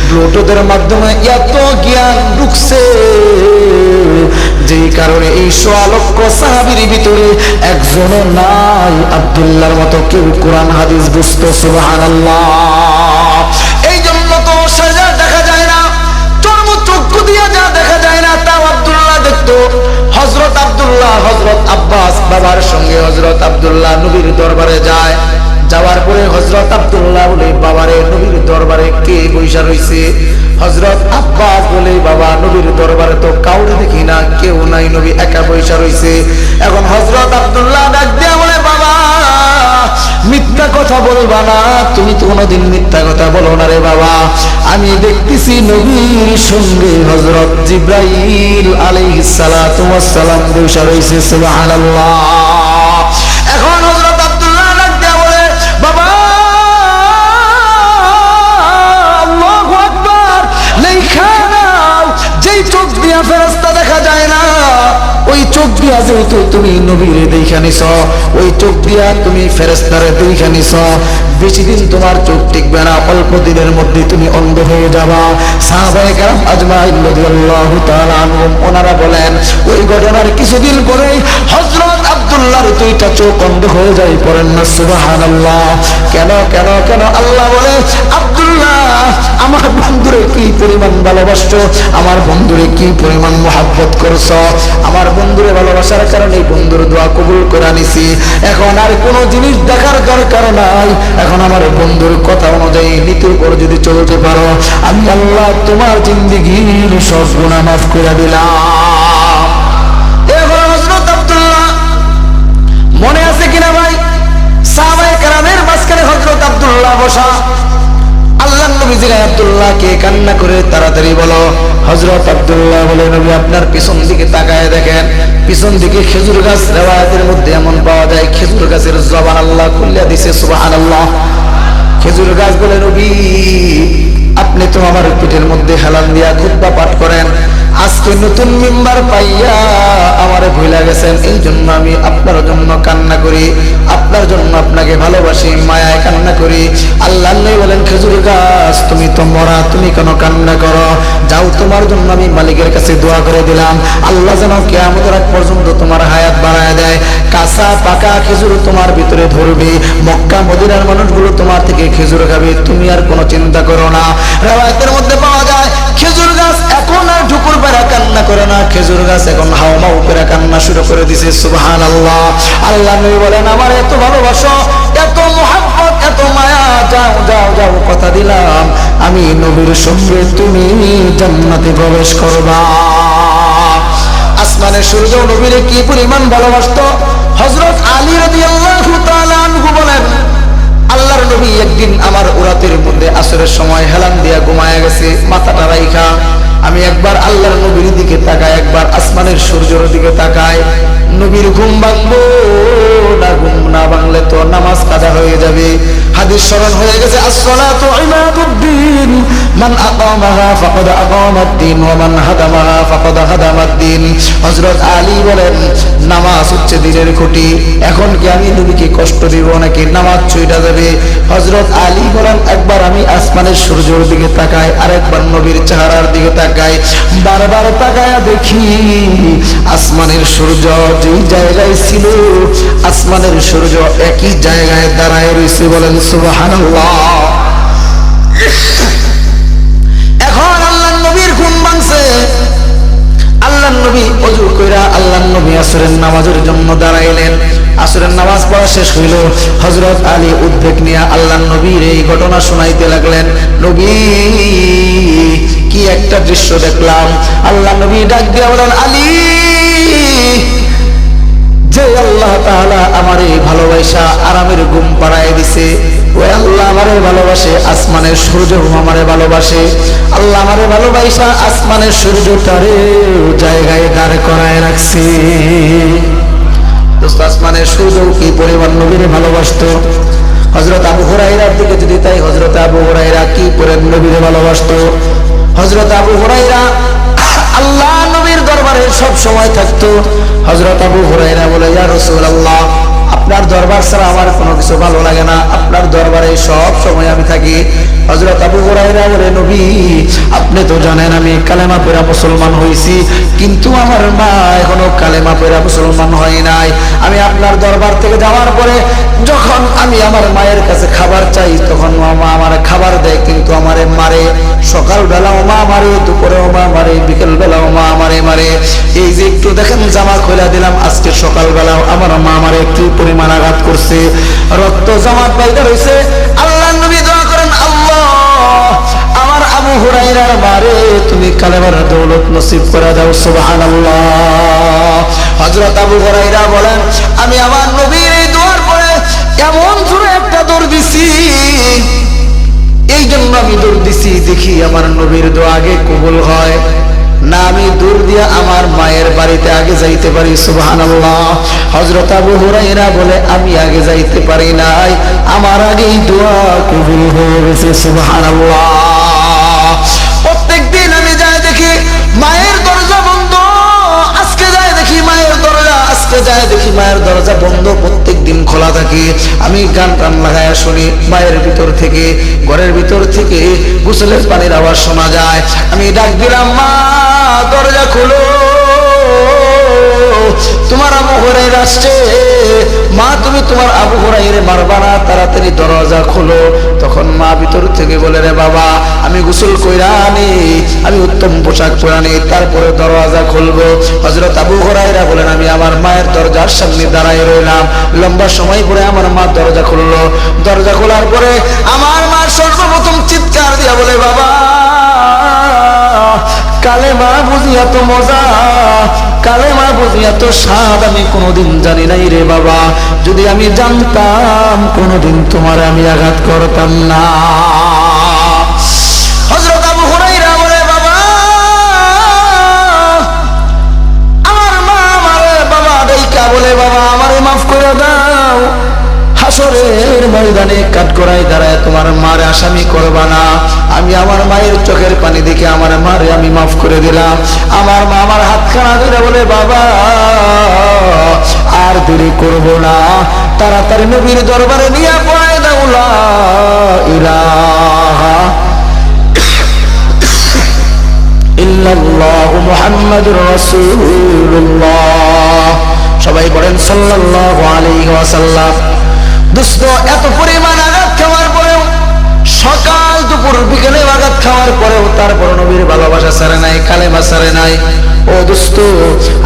ব্লুটুথের মাধ্যমে এত জ্ঞান ঢুকছে, যেই কারণে এই ১৬ লক্ষ সাহাবীর ভিতরে একজনও নাই আব্দুল্লাহর মতো কেউ কোরআন হাদিস বুঝতো। সুবহানাল্লাহ। এই জন্য তো সাজা দেখা যায় না, চর্মচক্ষু দিয়ে যা দেখা যায় না তাও আব্দুল্লাহ দেখতো। হযরত আব্দুল্লাহ, হযরত আব্বাস বাবার সঙ্গে হযরত আব্দুল্লাহ নবীর দরবারে যায়। যাওয়ার পরে হযরত আব্দুল্লাহ বলে, বাবারে নবীর দরবারে কে বইসা রইছে? হযরত আব্বাস বলে, বাবা নবীর দরবারে তো কাউরে দেখি না, কেউ নাই, নবী একা বইসা রইছে। এখন হযরত আব্দুল্লাহ ডাক দিয়ে বলে, বাবা মিথ্যা কথা বলবা না, তুমি তো কোনোদিন মিথ্যা কথা বলো না রে বাবা। আমি দেখতেছি নবীর সঙ্গে হযরত জিবরাইল আলাইহিস সালাতু ওয়াস সালাম বইসা রইছে। সুবহানাল্লাহ। এখন হযরত আব্দুল্লাহ ডাক দিয়ে বলে, বাবা আল্লাহু আকবার, লেখা নাও যেই চোখ দিয়া ফেরেশতা দেখা যায় না, ওই চোখ দিয়া যেহেতু তুমি নবীরে দেখা নিছ, ওই চোখ দিয়া তুমি ফেরেশতারে দেখা নিছ, বেশি দিন তোমার চোখ টিকবে না, অল্প দিনের মধ্যে তুমি অন্ধ হয়ে যাবা। সাহাবায়ে কেরাম আজমাইন রাদিয়াল্লাহু তাআলা আনহুম ওনারা বলেন, ওই ঘটনার কিছুদিন পরেই হযরত আব্দুল্লাহর দুইটা চোখ অন্ধ হয়ে যায়। পড়েন না সুবহানাল্লাহ। কেন কেন কেন? আল্লাহ বলে, আব্দুল্লাহ আমার বন্ধুরে কি পরিমাণ ভালোবাসছো, আমার বন্ধুরে কি পরিমাণ মহব্বত করছো, আমার বন্ধুরে ভালোবাসার কারণে বন্ধুর দোয়া কবুল করে করে নিছি, এখন আর কোনো জিনিস দেখার দরকার নাই। এখন আমার বন্ধুর কথা অনুযায়ী নীতির উপর যদি চলতে পারো, আমি আল্লাহ তোমার জিন্দেগীর সব গুনাহ মাফ করে দিলাম। এখন হযরত আব্দুল্লাহ, মনে আছে কিনা ভাই, সাহাবায়ে কেরামের মাঝখানে হযরত আব্দুল্লাহ বসা। আল্লাহর নবী জিগায় আব্দুল্লাহকে, কান্না করে তাড়াতাড়ি বলো। হযরত আব্দুল্লাহ বলে, নবী আপনার পিছন দিকে তাকায় দেখেন, পিছন দিকে খেজুর গাছ। রিওয়ায়াতের মধ্যে এমন পাওয়া যায় খেজুর গাছের জবান আল্লাহ খুলে দিয়েছে, সুবহানাল্লাহ। খেজুর গাছ বলে, নবী আপনি তো আমার পিঠের মধ্যে হেলান দিয়া খুতবা পাঠ করেন, আজকে নতুন মিম্বার পাইয়া আমারে ভুলে গেছেন, এই জন্য আমি আপনার জন্য কান্না করি, আপনার জন্য আপনাকে ভালোবাসি, মায়ায় কান্না করি। আল্লাহ বলেন, খেজুর গাছ তুমি তো মরা, তুমি কেন কান্না করো? যাও, তোমার জন্য আমি মালিকের কাছে দোয়া করে দিলাম, আল্লাহ যেন কিয়ামতের আগ পর্যন্ত তোমার হায়াত বাড়ায় দেয়। কাঁচা পাকা খেজুর তোমার ভিতরে ধরবে, মক্কা মদিনার মানুষগুলো তোমার থেকে খেজুর খাবে, তুমি আর কোনো চিন্তা করো না। রিওয়ায়াতের মধ্যে পাওয়া যায় খেজুর গাছ এখন আর ঢুকুর পেরা কান্না করে না, খেজুর গাছ এখন হাওমাও পেরা কান্না শুরু করে দিছে, সুবহানাল্লাহ। আল্লাহ নবী বলেন, আমার এত ভালোবাসো, এত মুহাব্বত, এত মায়া, যাও যাও যাও, কথা দিলাম আমি নবীর সঙ্গে তুমি জান্নাতে প্রবেশ করবা। আসমানের সূর্য নবীরে কি পরিমাণ ভালোবাসতো। হযরত আলী রাদিয়াল্লাহু তাআলা আনহু বলেন, আল্লাহর নবী একদিন আমার উরাতের মধ্যে আসরের সময় হেলান দিয়া ঘুমায়া গেছে, মাথাটা রাইখা আমি একবার আল্লাহর নবীর দিকে তাকাই, একবার আসমানের সূর্যের দিকে তাকাই। নবীর ঘুম ভাঙবো না, ঘুম না ভাঙলে তো নামাজ কাজা হয়ে যাবে। হাদিস স্মরণ হয়ে গেছে, আসসালাতু ইমাদুদ্দিন, মান আকামাহা ফাকাদ আকামাদ্দিন ওয়া মান হাদামাহা ফাকাদ হাদামাদ্দিন। হযরত আলী বলেন, নামাজ হচ্ছে দিনের খুঁটি, এখন কি আমি নবীকে কষ্ট দিব নাকি নামাজ ছুঁইটা যাবে? হযরত আলী বলেন, একবার আমি আসমানের সূর্যের দিকে তাকাই, আর একবার নবীর চেহারার দিকে তাকাই, বারবার তাকায়া দেখি আসমানের সূর্য যেই জায়গায় ছিল, আসমানের সূর্য একই জায়গায় দাঁড়ায় রয়েছে, বলেন সুবহানাল্লাহ। এখন আল্লাহর নবীর ঘুম ভাঙছে, আল্লাহর নবী ওযু কইরা আল্লাহর নবী আসরের নামাজের জন্য দাঁড়াইলেন। আসরের নামাজ পড়া শেষ হইল, হযরত আলী উদ্বেগ নিয়ে আল্লাহর নবীর এই ঘটনা শোনাইতে লাগলেন। নবী কি একটা দৃশ্য দেখলাম। আল্লাহর নবী ডাক দিয়া বলেন, আলী, যে আল্লাহ তাআলা আমারে ভালোবাসা আরামের ঘুম পাড়ায় দিছে, ওই আল্লাহ আমারে ভালোবাসে, আসমানের সূর্য আমারে ভালোবাসে। আল্লাহ আমারে ভালোবাসা আসমানের সূর্যটারে জায়গায় দাঁড় করায় রাখছে। দোস্ত, আসমানের সূর্য কি পরিমাণ নবীরে ভালোবাসতো। হযরত আবু হুরায়রার দিকে যদি তাই, হযরত আবু হুরায়রা কি করে নবীরে ভালোবাসতো। হযরত আবু হুরায়রা আল্লাহ নবীর দরবারে সব সময় থাকতো। হযরত আবু হুরায়রা বলে, ইয়া রাসূলুল্লাহ, আপনার দরবার ছাড়া আমার কোনো কিছু ভালো লাগে না, আপনার দরবারে সব সময় আমি থাকি। হযরত আবু হুরায়রা বলে, নবী আপনি তো জানেন আমি কালেমা পড়া মুসলমান হইছি, কিন্তু আমার মা এখনো কালেমা পড়া মুসলমান হয় নাই। আমি আপনার দরবার থেকে যাওয়ার পরে যখন আমি আমার মায়ের কাছে খাবার চাই, তখন মা আমার খাবার দেয়, কিন্তু আমারে মারে। সকালবেলাও মা মারে, দুপুরেও মা মারে, বিকেল বেলাও মা আমারে মারে। এই যে একটু দেখেন জামা খোলা দিলাম, আজকে সকালবেলাও আমার মা আমারে একটু পরিমাণ আঘাত করছে, রক্ত জমা বাইদা হয়েছে। আল্লাহর নবী দোয়া করেন, আল্লাহ আমার আবু হুরায়রার মারে তুমি কালেমার দৌলত নসিব করে দাও, সুবহানাল্লাহ। হযরত আবু হুরায়রা বলেন, আমি আমার নবীর এই দোয়ার পরে এমন জোরে একটা দৌড় দিছি, এই জন্য আমি দৌড় দিছি দেখি আমার নবীর দোয়া আগে কবুল হয় না, আমি দূর দিয়া আমার মায়ের বাড়িতে আগে যাইতে পারি, সুবহানাল্লাহ। হযরত আবু হুরায়রা বলে, আমি আগে যাইতে পারি নাই, আমার আগেই দোয়া কবুল হয়ে গেছে, সুবহানাল্লাহ। প্রত্যেকদিন আমি যাই দেখি মায়ের দরজা বন্ধ, আজকে যাই দেখি মায়ের দরজা, আজকে যাই দেখি মায়ের দরজা বন্ধ, প্রত্যেকদিন খোলা থাকে। আমি গান টান লাগায়া শুনি, মায়ের ভিতর থেকে, ঘরের ভিতর থেকে গোসলের পানির আওয়াজ শোনা যায়। আমি ডাক দিলাম, মা দরজা খুলো, তোমার আবু হুরায়রা আসছে। মা তুমি তোমার আবু হুরায়রা মারবা না, তাড়াতাড়ি দরজা খোলো। তখন তখন মা ভিতর থেকে বলে, রে বাবা, আমি গোসল কইরা আনি, আমি উত্তম পোশাক পরে আনি, তারপরে দরওয়াজা খুলবো। হযরত আবু হুরায়রা বলেন, আমি আমার মায়ের দরজার সামনে দাঁড়ায় রইলাম। লম্বা সময় পরে আমার মা দরজা খুললো। দরজা খোলার পরে আমার মা সর্বপ্রথম চিৎকার দিয়া বলে, বাবা, কালেমা বুঝি এত মজা, কালেমা বুঝি এত স্বাদ আমি কোনোদিন জানি নাই রে বাবা। যদি আমি জানতাম কোনোদিন তোমার আমি আঘাত করতাম না। হযরত আবু হুরায়রা বলে, বাবা, আমার মা আমারে বাবা ডাইকা বলে, বাবা আমারে মাফ করে দাও। হাসরের ময়দানে কাঠগড়ায় দাঁড়ায় তোমার মারে আসামি করবা না। আমি আমার মায়ের চোখের পানি দেখে আমার মারে আমি মাফ করে দিলাম। আমার মা আমার হাতখানা ধরে বলে, বাবা আর দেরি করব না, তাড়াতাড়ি নবীর দরবারে নিয়ে পড়ায় দাও লা ইলাহা ইল্লাল্লাহু মুহাম্মাদুর রাসূলুল্লাহ। সবাই বলেন সাল্লাল্লাহু আলাইহি ওয়াসাল্লাম। দোস্ত, এত পরিমাণ আঘাত খাওয়ার পরেও, সকাল দুপুর বিকেলে আঘাত খাওয়ার পরেও তারপর নবীর ভালোবাসা ছাড়ে নাই, কালেমা ছাড়ে নাই। ও দোস্ত,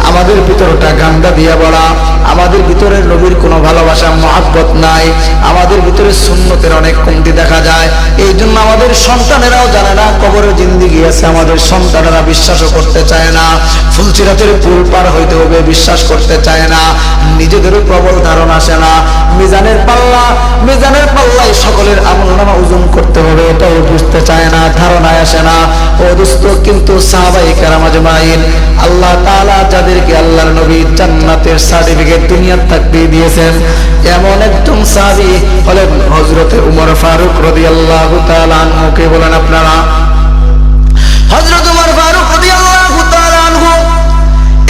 আমাদের ভিতরটা গান্দা দিয়া বলা, আমাদের ভিতরে নবীর কোনো ভালোবাসা মহব্বত নাই, আমাদের ভিতরে সুন্নতের অনেক কমতি দেখা যায়। এই জন্য আমাদের সন্তানেরাও জানে না কবরে জিন্দেগি আছে, আমাদের সন্তানেরা বিশ্বাসও করতে চায় না। ফুলসিরাতের পুল পার হইতে হবে বিশ্বাস করতে চায় না, নিজেদেরও প্রবল ধারণা আসে না। মিজানের পাল্লায় সকলের আমলনামা ওজন করতে হবে এটাও বুঝতে চায় না, ধারণায় আসে না। ও দোস্ত, কিন্তু সাহাবায়ে কেরাম আজমাইন, আল্লাহ তাআলা যাদেরকে আল্লাহর নবী জান্নাতের সার্টিফিকেট দুনিয়ার থাকতে দিয়েছেন, এমন একজন সাহাবী হলেন হযরত উমর ফারুক রাদিয়াল্লাহু তাআলা আনহু। কে বলেন আপনারা? হযরত উমর ফারুক রাদিয়াল্লাহু তাআলা আনহু,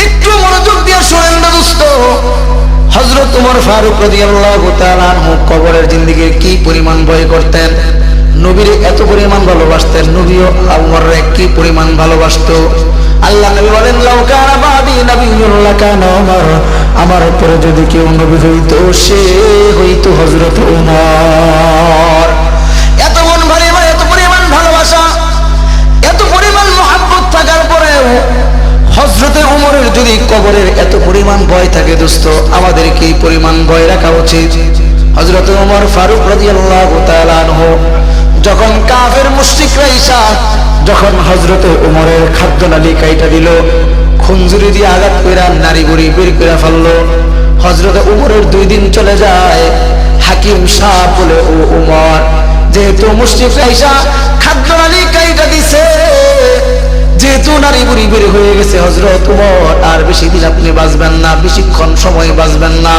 একটু মনোযোগ দিয়ে শুনেন না দোস্ত। হযরত উমর ফারুক রাদিয়াল্লাহু তাআলা আনহু কবরের জিন্দেগির কি পরিমাণ ভয় করতেন, নবীর এত পরিমাণ ভালোবাসতেন, নবীও উমরের কি পরিমাণ ভালোবাসতো। আল্লাহ নবী বলেন, লাউ কানা বাদি নাবিয়্যুন লাকানা উমর, আমার উপরে যদি কেউ নবী হইতো সে হইতো হযরত উমর। এত মন ভরে, এত পরিমাণ ভালোবাসা, এত পরিমাণ মহব্বত থাকার পরেও হযরতে উমরের যদি কবরের এত পরিমাণ ভয় থাকে দোস্ত, আমাদের কি পরিমাণ ভয় রাখা উচিত। হযরত উমর ফারুক রাদিয়াল্লাহু তাআলা আনহু যখন কাফের মুশরিকরা ঈসা যখন হযরতে উমরের খাদ্যনালী কাইটা দিল, খুনজুরি দিয়ে আঘাত কইরা নারী বুড়ি বের করে ফেললো, হযরতে উমরের 2 দিন চলে যায়। হাকিম সাহেব বলে, ও উমর, যেহেতু মুশরিকরা ঈসা খাদ্যনালী কাইটা দিছে, যেহেতু নারী বুড়ি বের হয়ে গেছে, হযরত উমর আর বেশি দিন আপনি বাঁচবেন না, বেশিক্ষণ সময় বাঁচবেন না।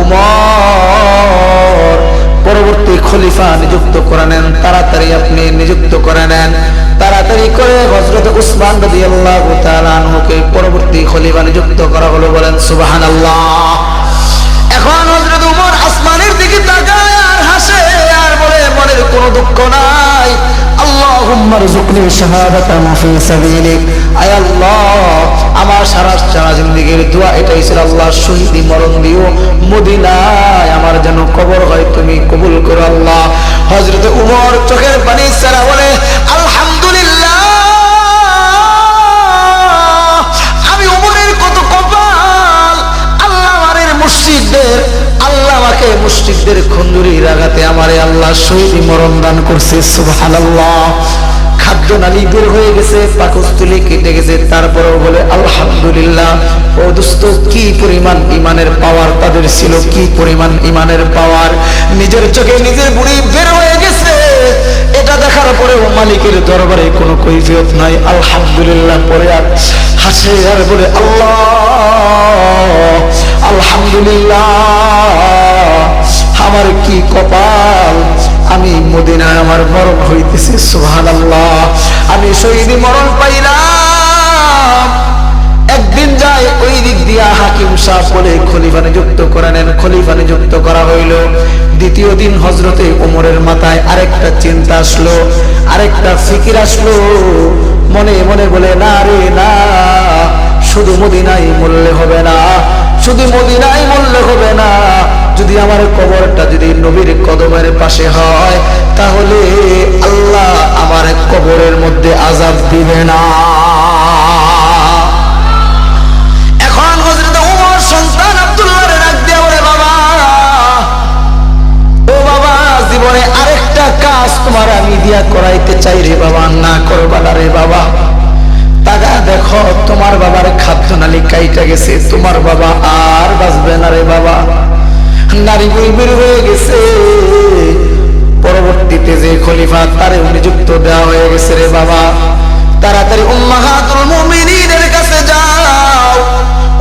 উমর পরবর্তী খলিফা নিযুক্ত করে নেন, তাড়াতাড়ি আপনি নিযুক্ত করে নেন। তাড়াতাড়ি করে হযরত উসমান রাদিয়াল্লাহু তাআলা আনহুকে পরবর্তী খলিফা নিযুক্ত করা হলো। বলেন সুবহানাল্লাহ। এখন হযরত উমর আসমানের দিকে তাকায় আর হাসে আর বলে, মনের কোনো দুঃখ নাই, আল্লাহুম্মা রযুকনি শাহাদাতান ফি সাবিলিক। আয় আল্লাহ, আমার সারা জিন্দেগীর দোয়া এটাই ছিল, আল্লাহ শহীদি মরণ দিও, মদিনায় আমার যেন কবর হয়, তুমি কবুল করো আল্লাহ। হযরত উমর চোখের পানি ছেড়ে বলে, আলহামদুলিল্লাহ, আমি উমরের কত কপাল, আল্লাহ আমাদের মুশরিকদের, আল্লাহ আমাকে মুশরিকদের খুনজুরির আঘাতে আমারে আল্লাহ শহীদি মরণ দান করছে। সুবহানাল্লাহ। খাদ্যনালী বের হয়ে গেছে, পাকস্থলী কেটে গেছে, তারপরেও বলে আলহামদুলিল্লাহ। ও দোস্ত, কি পরিমাণ ইমানের পাওয়ার তাদের ছিল, কি পরিমাণ ইমানের পাওয়ার। নিজের চোখে নিজের বুড়ি বের হয়ে গেছে, এটা দেখার পরেও মালিকের দরবারে কোনো কৈফিয়ত নাই, আলহামদুলিল্লাহ পরে আর হাসে আর বলে, আল্লাহ আলহামদুলিল্লাহ, আমার কি কপাল, আমি মদিনায় আমার মরণ হইতেছে। সুবহানাল্লাহ। আমি শহীদি মরণ পাইলাম। একদিন যায় ওই দিক দিয়া হাকিম সাহেব বলে খলিফা নিযুক্ত করে নেন, খলিফা নিযুক্ত করা হইল। দ্বিতীয় দিন হযরতে ওমরের মাথায় আরেকটা চিন্তা আসলো, আরেকটা ফিকির আসলো, মনে মনে বলে, না রে না, শুধু মদিনায় মরলে হবে না, শুধু মদিনায় মরলে হবে না, যদি আমার কবরটা যদি নবীর কদমের পাশে হয় তাহলে আল্লাহ আমার কবরের মধ্যে আযাব দিবে না। এখন হযরত ওমর সন্তান আব্দুল্লাহর ডাক দিয়ে বলে, বাবা ও বাবা, জীবনে আরেকটা কাজ তোমার আমি দিয়া করাইতে চাই রে বাবা, না করবা না রে বাবা। টাকা দেখো, তোমার বাবার খাদ্যনালী কাইটা গেছে, তোমার বাবা আর বাঁচবে না রে বাবা। নারী বের হয়ে গেছে, পরবর্তীতে যে খলিফা তারে নিযুক্ত দেওয়া হয়ে গেছে রে বাবা। তাড়াতাড়ি উম্মাহাতুল মুমিনিনের কাছে যাও,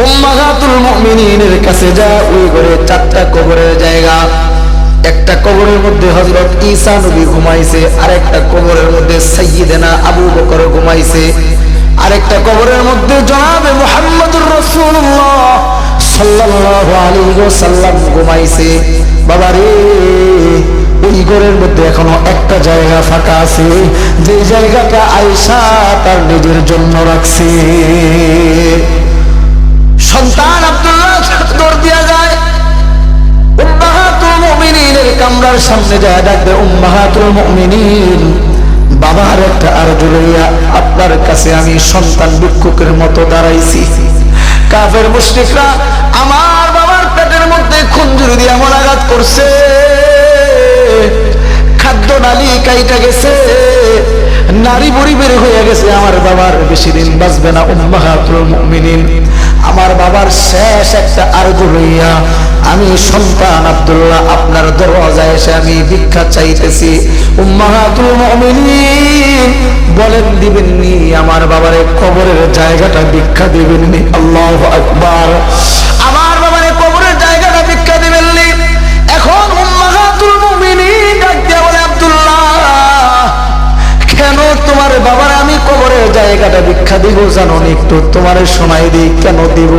উম্মাহাতুল মুমিনিনের কাছে যাও। ওই ঘরে 4টা কবরের জায়গা, একটা কবরের মধ্যে হযরত ঈসা নবী ঘুমাইছে, আরেকটা কবরের মধ্যে সাইয়্যিদানা আবু বকর ঘুমাইছে, আরেকটা কবরের মধ্যে জনাবে মুহাম্মদুর রাসূলুল্লাহ সাল্লাল্লাহু আলাইহি ওয়াসাল্লাম ঘুমাইছে। বাবা রে, ওই ঘরের মধ্যে এখনো একটা জায়গা ফাঁকা আছে, যে জায়গাটা আয়েশা তার নিজের জন্য রাখছে। সন্তান আব্দুল্লাহ দৌড় দিয়া যায়, উম্মাহাতুল মুমিনিনের কামরার সামনে যায়, ডাকবে উম্মাহাতুল মুমিনিন, বাবার একটা আরজু লইয়া আপনার কাছে আমি সন্তান ভিক্ষুকের মতো দাঁড়াইছি। কাফের মুশরিকরা আমার বাবার পেটের মধ্যে খঞ্জর দিয়ে এমন আঘাত করছে, খাদ্য নালী কাইটা গেছে, নারী বুড়ি বের হয়ে গেছে, আমার বাবার বেশি দিন বাঁচবে না। উম্মাহাতুল মুমিনিন, আমার বাবার শেষ একটা আরজু লইয়া আমি সন্তান আব্দুল্লাহ আপনার দরওয়াজায় এসে আমি ভিক্ষা চাইতেছি। উম্মাহাতুল মুমিনিন বলেন, দিবেননি আমার বাবার কবরের জায়গাটা ভিক্ষা দিবেননি? আল্লাহু আকবার। আমার বাবার কবরের জায়গাটা ভিক্ষা দিবেননি? এখন উম্মাহাতুল মুমিনিন ডাক দিয়া বলে, আব্দুল্লাহ কেন তোমার বাবার আমি কবরের জায়গাটা ভিক্ষা দিব জানো নি? একটু তোমার শোনাই দিই কেন দিব।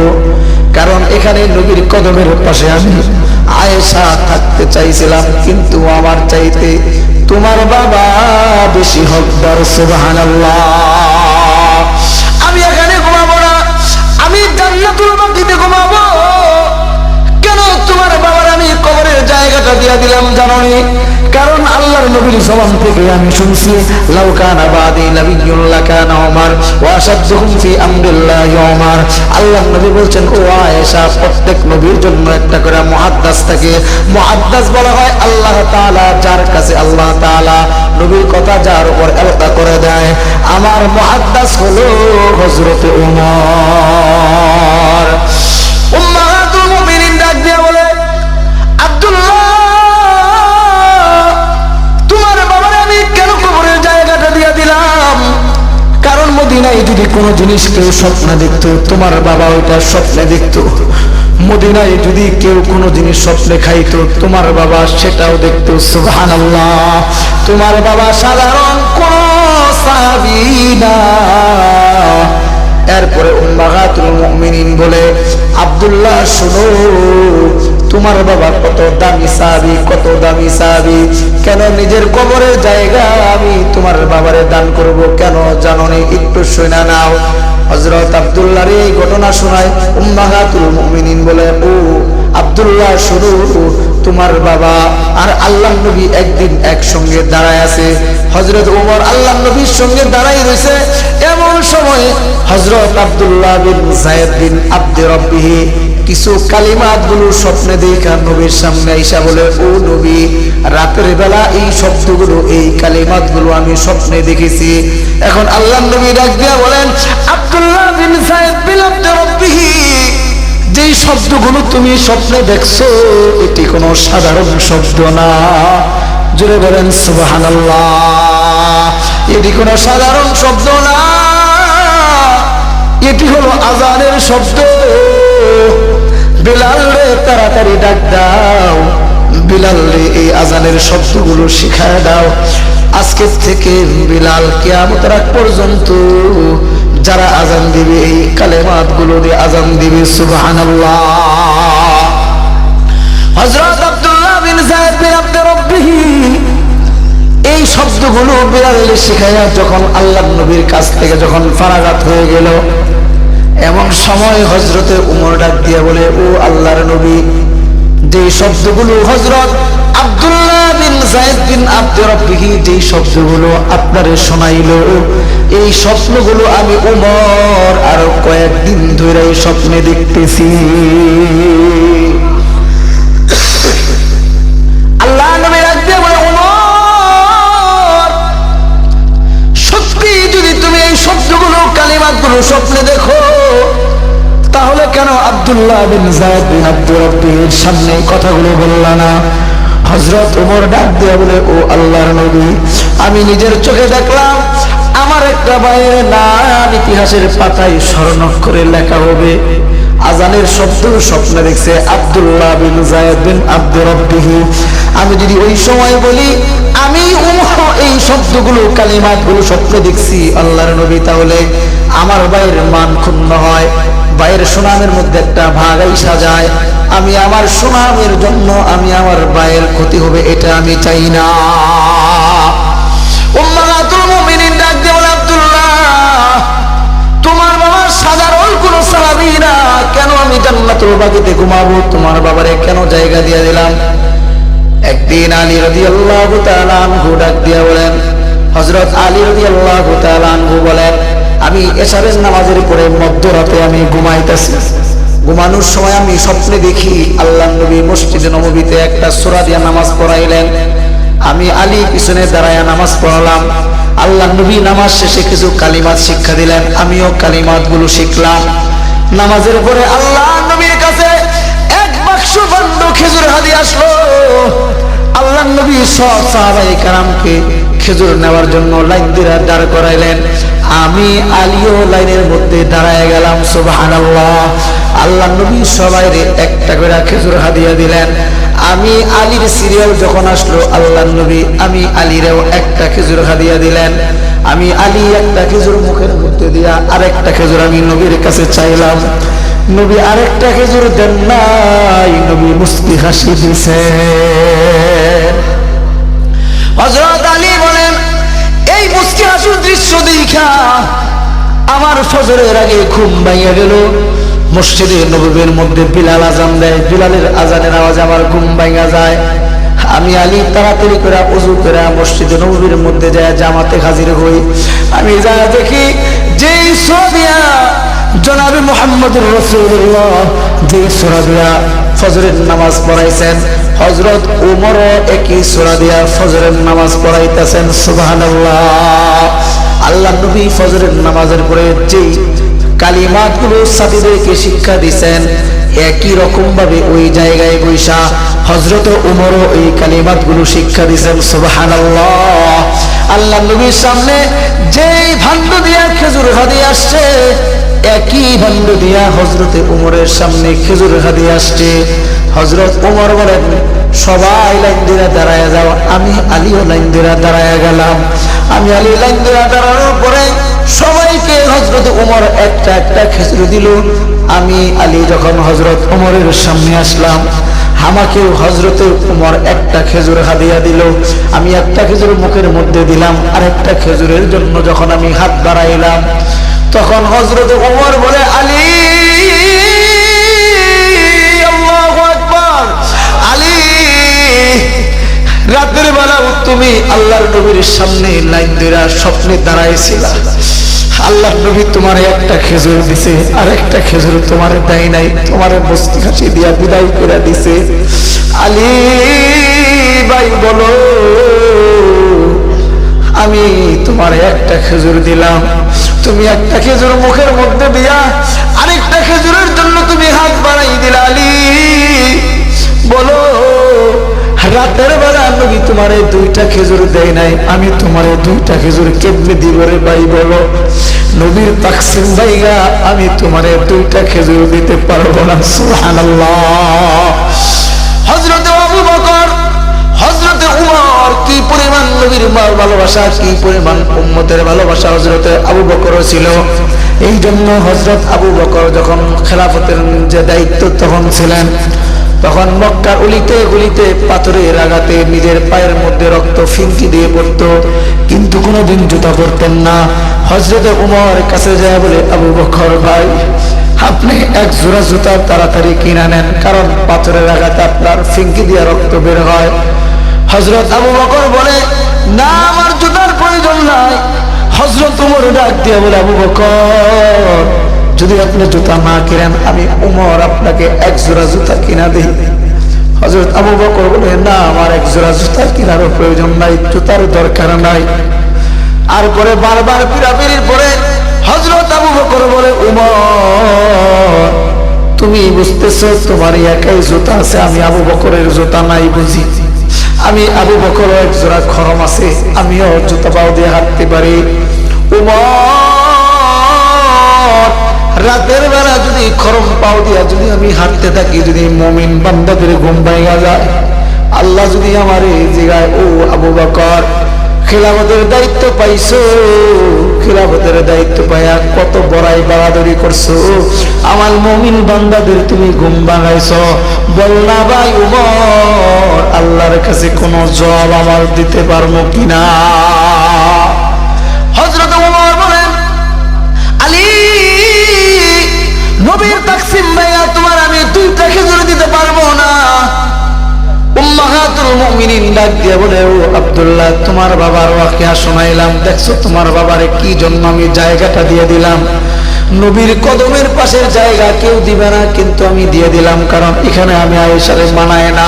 কারণ এখানে নবীর কদমের পাশে আমি আয়েশা থাকতে চাইছিলাম, কিন্তু আমার চাইতে তোমার বাবা বেশি হকদার। সুবহানাল্লাহ। আমি এখানে ঘুমাবো না, আমি জান্নাতুল বাকিতে ঘুমাবো। কেন তোমার বাবার আমি কবরের জায়গাটা দিয়া দিলাম জানো নি? কারণ আল্লাহর নবীর জবান থেকে আমি শুনছি, লাউ কানা বাদি নাবিয়্যুন লাকানা ওমর ওয়া আশাদ্দুহুম ফি আমরিল্লাহি ওমর। আল্লাহর নবী বলছেন, ও আয়েশা, প্রত্যেক নবীর জন্য একটা করে মুহাদ্দাস থাকে। মুহাদ্দাস বলা হয় আল্লাহ তাআলা যার কাছে আল্লাহ তাআলা নবীর কথা যার উপর এলকা করে দেয়। আমার মুহাদ্দাস হলো হযরত ওমর। উম্মাহাতুল মুমিনিন ডাক দিয়ে বলে, আব্দুল্লাহ মদিনায় যদি কোনো জিনিস কেউ স্বপ্নে দেখতো, তোমার বাবা ওইটা স্বপ্নে দেখতো। মদিনায় যদি কেউ কোনো জিনিস স্বপ্নে খাইতো, তোমার বাবা সেটাও দেখতো। সুবহানাল্লাহ। তোমার বাবা সাধারণ কোন সাহাবী না। এরপরে উম্মাহাতুল মুমিনিন বলে, আব্দুল্লাহ শোনো, তোমার বাবা কত দামি সাহাবী, কত দামি সাহাবী। কেন নিজের কবরের জায়গা আমি তোমার বাবারে দান করব কেন জানো নি? একটু শুনে নাও। হযরত আব্দুল্লাহর এই ঘটনা শোনায় উম্মাহাতুল মুমিনিন বলে, ও আব্দুল্লাহ শুনো, তোমার বাবা আর আল্লাহর নবী একদিন একসঙ্গে দাঁড়ায় আছে। হযরত ওমর আল্লাহর নবীর সঙ্গে দাঁড়াই রয়েছে। এমন সময় হযরত আব্দুল্লাহ বিন যায়েদ বিন আব্দ রব্বিহি কিছু কালিমাত গুলো স্বপ্নে দেখা নবীর সামনে আইসা বলে, ও নবী, রাতের বেলা এই শব্দগুলো, এই কালিমাত গুলো আমি স্বপ্নে দেখেছি। এখন আল্লাহর নবী ডাক দিয়া বলেন, আব্দুল্লাহ বিন যায়েদ বিন আব্দ রব্বিহি, যেই শব্দগুলো তুমি স্বপ্নে দেখছো এটি কোনো সাধারণ শব্দ না। জোরে বলেন সুবহানাল্লাহ। এটি কোনো সাধারণ শব্দ না, এটি হলো আযানের শব্দ। বিলাল রে তাড়াতাড়ি ডাক দাও, বিলাল রে এই আযানের শব্দগুলো শিখায় দাও। আজকে থেকে বিলাল কিয়ামতের আগ পর্যন্ত যারা আযান দিবে এই কালেমাত গুলো দিয়ে আযান দিবে। সুবহানাল্লাহ। হযরত আব্দুল্লাহ বিন যায়েদ বিন আব্দ রব্বিহি এই শব্দগুলো বিলালকে শিখায়া যখন আল্লাহর নবীর কাছ থেকে যখন ফারাগাত হয়ে গেল, এমন সময় হযরতে ওমর ডাক দিয়া বলে, ও আল্লাহর নবী, যে শব্দগুলো হযরত আব্দুল্লাহ বিন যায়েদ বিন আব্দুর রাব্বিহি যে শব্দগুলো আপনারে শোনাইলো, এই স্বপ্নগুলো আমি ওমর আর কয়েকদিন ধরে এই স্বপ্নে দেখতেছি। আল্লাহ নবী রাখতে বলে, ওমর সত্যি যদি তুমি এই শব্দগুলো কালিমাতগুলো স্বপ্নে দেখো, তাহলে কেন আব্দুল্লাহ বিন যায়েদ বিন আব্দুর রাব্বিহির সামনে কথাগুলো বললা না? হযরত ওমর ডাক দিয়ে বলে, ও আল্লাহর নবী, আমি নিজের চোখে দেখলাম আমার একটা ভাইয়ের নাম ইতিহাসের পাতায় স্বর্ণাক্ষরে লেখা হবে। আজানের শব্দ স্বপ্নে দেখছে আব্দুল্লাহ বিন যায়েদ বিন আব্দুর রাব্বিহি। আমি যদি ওই সময় বলি আমি ওমর এই শব্দগুলো কালিমাতগুলো স্বপ্নে দেখছি আল্লাহর নবী, তাহলে আমার ভাইয়ের মান ক্ষুণ্ণ হয়, ভাইয়ের সুনামের মধ্যে একটা ভাগ আইসা যায়। আমি আমার সুনামের জন্য আমি আমার ভাইয়ের ক্ষতি হবে, এটা আমি চাই না। উম্মাহাতুল মুমিনিন ডাক দিয়ে বলে, আব্দুল্লাহ তোমার বাবা সাধারণ কোন সাহাবী না, কেন আমি জান্নাতুল বাকিতে ঘুমাবো? তোমার বাবারে কেন জায়গা দিয়ে দিলাম? একদিন আলী রাদিয়াল্লাহু তাআলা আনহু ডাক দিয়ে বলেন, হযরত আলী রাদিয়াল্লাহু তাআলা আনহু বলেন, আমি এশারের নামাজের পরে মধ্যরাতে আমি ঘুমাইতেছি। ঘুমানোর সময় আমি স্বপ্নে দেখি আল্লাহর নবী মসজিদে নববীতে একটা সূরা দিয়ে নামাজ পড়াইলেন। আমি আলী পিছনে দাঁড়ায়া নামাজ পড়ালাম। আল্লাহর নবী নামাজ শেষে কিছু কালিমাত শিক্ষা দিলেন, আমিও কালিমাতগুলো শিখলাম। নামাজের পরে আল্লাহর নবীর কাছে এক বাক্স বন্ধ খেজুর হাদিয়া আসলো। আল্লাহর নবী সব সাহাবায়ে কেরামকে খেজুর নেওয়ার জন্য লাইন দিয়ে দাঁড় করাইলেন। আমি আলীও লাইনের মধ্যে দাঁড়ায় গেলাম। সুবহানাল্লাহ। আল্লাহর নবী সবাইরে একটা করে খেজুর হাদিয়া দিলেন। আমি আলীর সিরিয়াল যখন আসলো আল্লাহর নবী আমি আলীরেও একটা খেজুর হাদিয়া দিলেন। আমি আলী একটা খেজুর মুখের মধ্যে দিয়া আরেকটা খেজুর আমি নবীর কাছে চাইলাম। নবী আরেকটা খেজুর দেন নাই, নবী মুস্কি হাসি দিছে। হযরত আলী বলেন, এই মুস্কি হাসির দৃশ্য দেখা আমার ফজরের আগে ঘুম ভাঙিয়া গেল। মসজিদে নববীর মধ্যে বিলাল আযান দেয়, বিলালের আযানের আওয়াজে আমার ঘুম ভাঙা যায়। আমি আলী তাড়াতাড়ি করে ওযু করে মসজিদে নববীর মধ্যে যায় জামাতে হাজির হই। আমি যা দেখি যেই সূরা জনাবে মুহাম্মদুর রাসূলুল্লাহ যে সূরা দিয়া ফজরের নামাজ পড়াইছেন, হযরত ওমর একই সূরা দিয়া ফজরের নামাজ পড়াইতেছেন। সুবহানাল্লাহ। আল্লাহর নবী ফজরের নামাজের পরে যেই কালিমাতগুলো সাথীদেরকে শিক্ষা দিয়েছেন, একই রকম ভাবে ওই জায়গায় বৈশা হযরত ওমরও এই কালিমাতগুলো শিক্ষা দিয়েছেন। সুবহানাল্লাহ। আল্লাহর নবীর সামনে যেই ভাণ্ড দিয়া খেজুর হাদিয়া আসছে, একই ভাণ্ড দিয়া হযরতে ওমরের সামনে খেজুর হাদিয়া আসছে। হযরত ওমর বলেন, সবাই লাইন দিয়ে দাঁড়ায় যাও। আমি আলীও লাইন দিয়ে দাঁড়ায় গেলাম। আমি আলী লাইন দিয়ে দাঁড়ানোর পরে সবাইকে হযরত ওমর একটা একটা খেজুর দিল। আমি আলী যখন হযরত ওমরের সামনে আসলাম, আমাকেও হযরতে ওমর একটা খেজুর হাদিয়া দিল। আমি একটা খেজুর মুখের মধ্যে দিলাম, আর একটা খেজুরের জন্য যখন আমি হাত বাড়াইলাম, তখন হযরত ওমর বলে, আলী, আল্লাহু আকবার, আলী, রাতের বেলা তুমি আল্লাহর নবীর সামনে লাইন ধরে স্বপ্নে দাঁড়াইছিলা। আল্লাহর নবী তোমার একটা খেজুর দিছে, আর একটা খেজুর তোমার দেয় নাই, তোমার বস্তি হাসি দিয়া বিদায় করে দিছে। আলী ভাই বলো, আমি তোমার একটা খেজুর দিলাম, তুমি একটা খেজুর মুখের মধ্যে দিয়া আরেকটা খেজুরের জন্য তুমি হাত বাড়াই দিলা। আলী বলো, রাতের বেলা নবী তোমারে দুইটা খেজুর দেয় নাই, আমি তোমারে দুইটা খেজুর কেমনে দিব রে ভাই বলো? নবীর তাকসিম ভাইগা আমি তোমারে দুইটা খেজুর দিতে পারবো না। সুবহানাল্লাহ। হযরত আবু বকর, হযরত উমর, কি পরিমাণ নবীর ভালোবাসা, কি পরিমাণ উম্মতের ভালোবাসা হযরত আবু বকরও ছিল। এই জন্য হযরত আবু বকর যখন খেলাফতের যে দায়িত্ব তখন ছিলেন, তখন মক্কার অলিতে গলিতে পাথরের আঘাতে নিজের পায়ের মধ্যে রক্ত ফিনকি দিয়ে পড়তো, কিন্তু কোনোদিন জুতা পরতেন না। হযরত উমর কাছে যায় বলে, আবু বকর ভাই, আপনি এক জোড়া জুতা তাড়াতাড়ি কিনে নেন, কারণ পাথরের আঘাতে আপনার ফিঙ্কি দিয়ে রক্ত বের হয়। হযরত আবু বকর বলে, না, আমার জুতার প্রয়োজন নাই। হযরত ওমর ডাক দিয়ে বলে, আবু বকর, যদি আপনি জুতা না কিনেন, আমি ওমর আপনাকে এক জোড়া জুতা কিনা দিই। হযরত আবু বকর বলে, না, আমার এক জোড়া জুতা কেনারও প্রয়োজন নাই, জুতার দরকার নাই। আর পরে বারবার পিরাপিরির পরে হযরত আবু বকর বলে, ওমর, তুমি বুঝতেছো তোমার একাই জুতা আছে, আমি আবু বকরের জুতা নাই বুঝি? আমি আবু বকর এক জোড়া খরম আছে, আমিও জুতা পাও দিয়ে হাঁটতে পারি। ওমর, রাতের বেলা যদি খরম পাও দিয়া যদি আমি হাঁটতে থাকি, যদি মুমিন বান্দাদের ঘুম ভাঙা যায়, আল্লাহ যদি আমার এই জায়গায়, ও আবু বকর, খিলাফতের দায়িত্ব পাইছো, খিলাফতের দায়িত্ব পাইয়া কত বড়াই বাড়াদড়ি করছো, আমার মুমিন বান্দাদের তুমি ঘুম ভাঙাইছো, বল না ভাই ওমর, আল্লাহর কাছে কোনো জবাব আমার দিতে পারবো কিনা? হযরত ওমর বলেন, আলী, নবীর তাকসিম ভাইয়া তোমার আমি 2টা খেজুর দিতে পারবো না। উম্মাহাতুল মুমিনিন ডাক দিয়ে বলে, ও আব্দুল্লাহ, তোমার বাবার ওয়াকিয়া শোনাইলাম, দেখছো তোমার বাবারে কি জন্য আমি জায়গাটা দিয়ে দিলাম। নবীর কদমের পাশের জায়গা কেউ দিবে না, কিন্তু আমি দিয়ে দিলাম, কারণ এখানে আমি আয়েশারে মানায় না,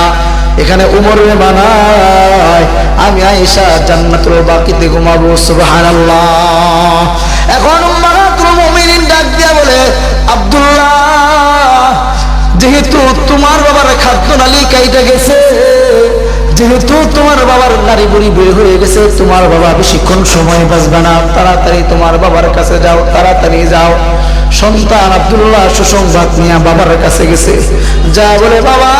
এখানে উমরে মানায়। আমি আয়েশা জান্নাতুল বাকিতে ঘুমাবো। সুবহানাল্লাহ। এখন উম্মাহাতুল মুমিনিন ডাক দিয়ে বলে, আব্দুল্লাহ, যেহেতু তোমার বাবার খাদ্য নালী কাইটা গেছে, যেহেতু তোমার বাবার নারী বুড়ি বের হয়ে গেছে, তোমার বাবা বেশিক্ষণ সময় বাঁচবে না, তাড়াতাড়ি তোমার বাবার কাছে যাও, তাড়াতাড়ি যাও। সন্তান আব্দুল্লাহ সুসংবাদ নিয়ে বাবার কাছে গেছে, যা বলে, বাবা,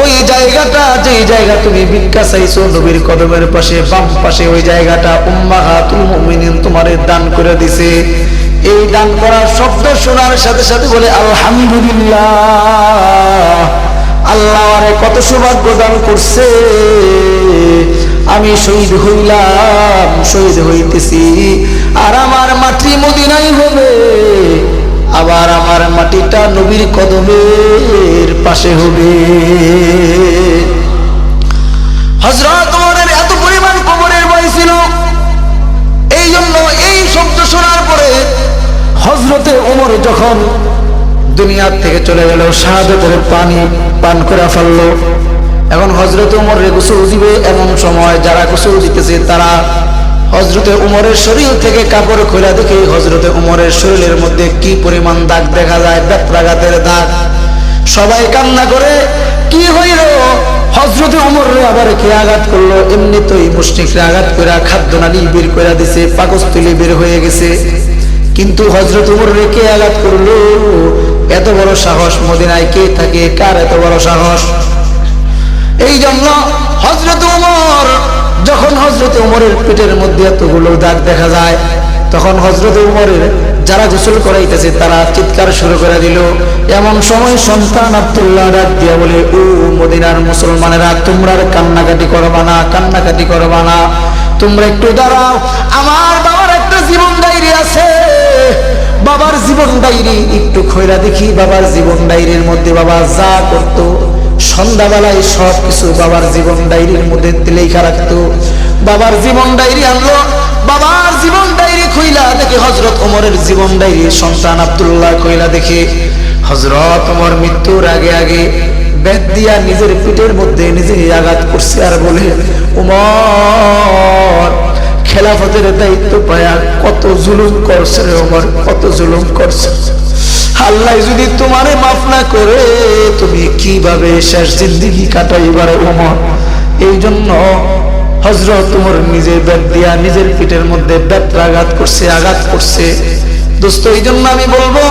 ওই জায়গাটা, যে জায়গা তুমি ভিক্ষা চাইছো নবীর কদমের পাশে বাম পাশে, ওই জায়গাটা উম্মাহাতুল মুমিনিন তোমারে দান করে দিছে। এই দান করার শব্দ শোনার সাথে সাথে বলে, আলহামদুলিল্লাহ, আল্লাহ আরে কত সৌভাগ্য দান করছে, আমি শহীদ হইলাম, শহীদ হইতেছি, আর আমার মাটি মদিনাই হবে, আবার আমার মাটিটা নবীর কদমের পাশে হবে। হযরত ওমরের এত পরিমাণ কবরের ভয় ছিল, এই জন্য এই শব্দ শোনার পরে হযরতে ওমর যখন দুনিয়ার থেকে চলে গেল, শাহাদাতের পানি পান করে ফেললো। এখন হযরতে ওমরের গোসল দিবে, এমন সময় যারা গোসল দিতেছে তারা হযরতে ওমরের শরীর থেকে কাপড় খোলা দেখে হযরতে ওমরের শরীরের মধ্যে কি পরিমাণ দাগ দেখা যায়, বেত্রাঘাতের দাগ। সবাই কান্না করে, কি হইল? হযরতে ওমরে আবার কে আঘাত করলো? এমনিতেই মুশরিকরা আঘাত করে খাদ্যনালী বের করে দিছে, পাকস্থলী বের হয়ে গেছে, কিন্তু হযরত ওমরে কে আঘাত করলো? এত বড় সাহস মদিনায় কে থাকে? কার এত বড় সাহস? এই জন্য হযরত ওমর, যখন হযরত ওমরের পেটের মধ্যে এতগুলো দাগ দেখা যায়, তখন হযরত ওমরের যারা গোসল করাইতেছে তারা চিৎকার শুরু করে দিল। এমন সময় সন্তান আব্দুল্লাহ ডাক দিয়া বলে, ও মদিনার মুসলমানেরা, তোমরা কান্নাকাটি করবা না, কান্নাকাটি করবা না, তোমরা একটু দাঁড়াও, আমার বাবার একটা জীবন ডায়েরি আছে, বাবার জীবন ডায়েরি একটু খোলা দেখি। বাবার জীবন ডায়েরির মধ্যে বাবা যা করতো সন্ধ্যাবেলায় সব কিছু বাবার জীবন ডায়েরির মধ্যে লেখা রাখতো। বাবার জীবন ডায়েরি আনলো, বাবার জীবন ডায়েরি খুইলা দেখে হযরত ওমরের জীবন ডায়েরি সন্তান আব্দুল্লাহ খুইলা দেখে হযরত ওমর মৃত্যুর আগে আগে বেত দিয়া নিজের পিঠের মধ্যে নিজে আঘাত করছে, আর বলে, ওমর, খেলাফতের দায়িত্ব পায়া কত জুলুম করছে রে ওমর, কত জুলুম করছে। আল্লাহ যদি তোমারে মাফ না করে তুমি কিভাবে শেষ জিন্দেগি কাটাইবারে ওমর? এই জন্য হযরত ওমর নিজে বেত দিয়া নিজের পিঠের মধ্যে বেত্রাঘাত করছে, আঘাত করছে। দোস্ত, এই জন্য আমি বলবো,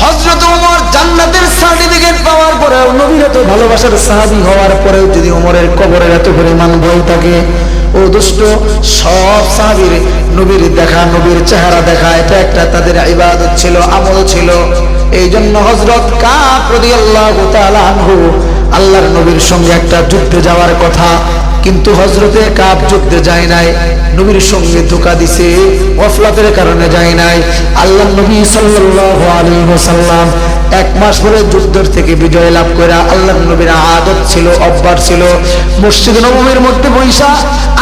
হযরত ওমর জান্নাতের সার্টিফিকেট পাওয়ার পরেও, নবীর এত ভালোবাসার সাহাবী হওয়ার পরেও যদি ওমরের কবরের এত পরিমাণ ভয় থাকে, ও দোস্ত, সব সাহাবীর নবীর দেখা, নবীর চেহারা দেখা, এটা একটা তাদের ইবাদত ছিল, আমল ছিল। এই জন্য হযরত কাব রাদিয়াল্লাহু তাআলা আনহু আল্লাহর নবীর সঙ্গে একটা যুদ্ধে যাওয়ার কথা, কিন্তু হযরতে কাব যুদ্ধে যায় নাই, নবীর সঙ্গে ধোঁকা দিছে, গফলতের কারণে যায় নাই। আল্লাহর নবী সাল্লাল্লাহু আলাইহি ওয়াসাল্লাম 1 মাস পরে যুদ্ধের থেকে বিজয় লাভ করে আল্লাহর নবীর আদত ছিল, অভ্যাস ছিল, মসজিদ নববীর মধ্যে বৈশা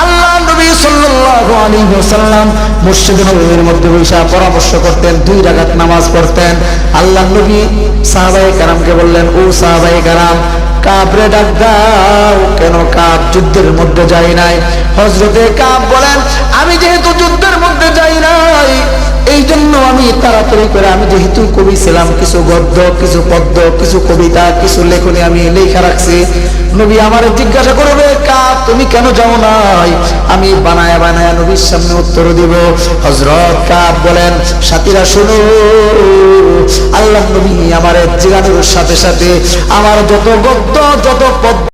আল্লাহর নবী সাল্লাল্লাহু আলাইহি ওয়াসাল্লাম মসজিদ নববীর মধ্যে বৈশা পরামর্শ করতেন, 2 রাকাত নামাজ পড়তেন। আল্লাহর নবী সাহাবায়ে কেরামকে বললেন, ও সাহাবায়ে কেরাম, কাবরে ডাক দাও, কেন কাব যুদ্ধের মধ্যে যাই নাই? হযরতে কাব বলেন, আমি যেহেতু যুদ্ধের মধ্যে যাই নাই, এই জন্য আমি তাড়াতাড়ি করে, আমি যেহেতু কবি ছিলাম, কিছু গদ্য, কিছু পদ্য, কিছু কবিতা, কিছু লেখনী আমি লেখা রাখছি। নবী আমারে জিজ্ঞাসা করবে, কাব তুমি কেন যাও নাই? আমি বানায়া বানায়া নবীর সামনে উত্তর দিব। হযরত কাব বলেন, সাথীরা শুনো, আল্লাহ নবী আমারে জিজ্ঞাসার সাথে সাথে আমার যত গদ্য, যত পদ্য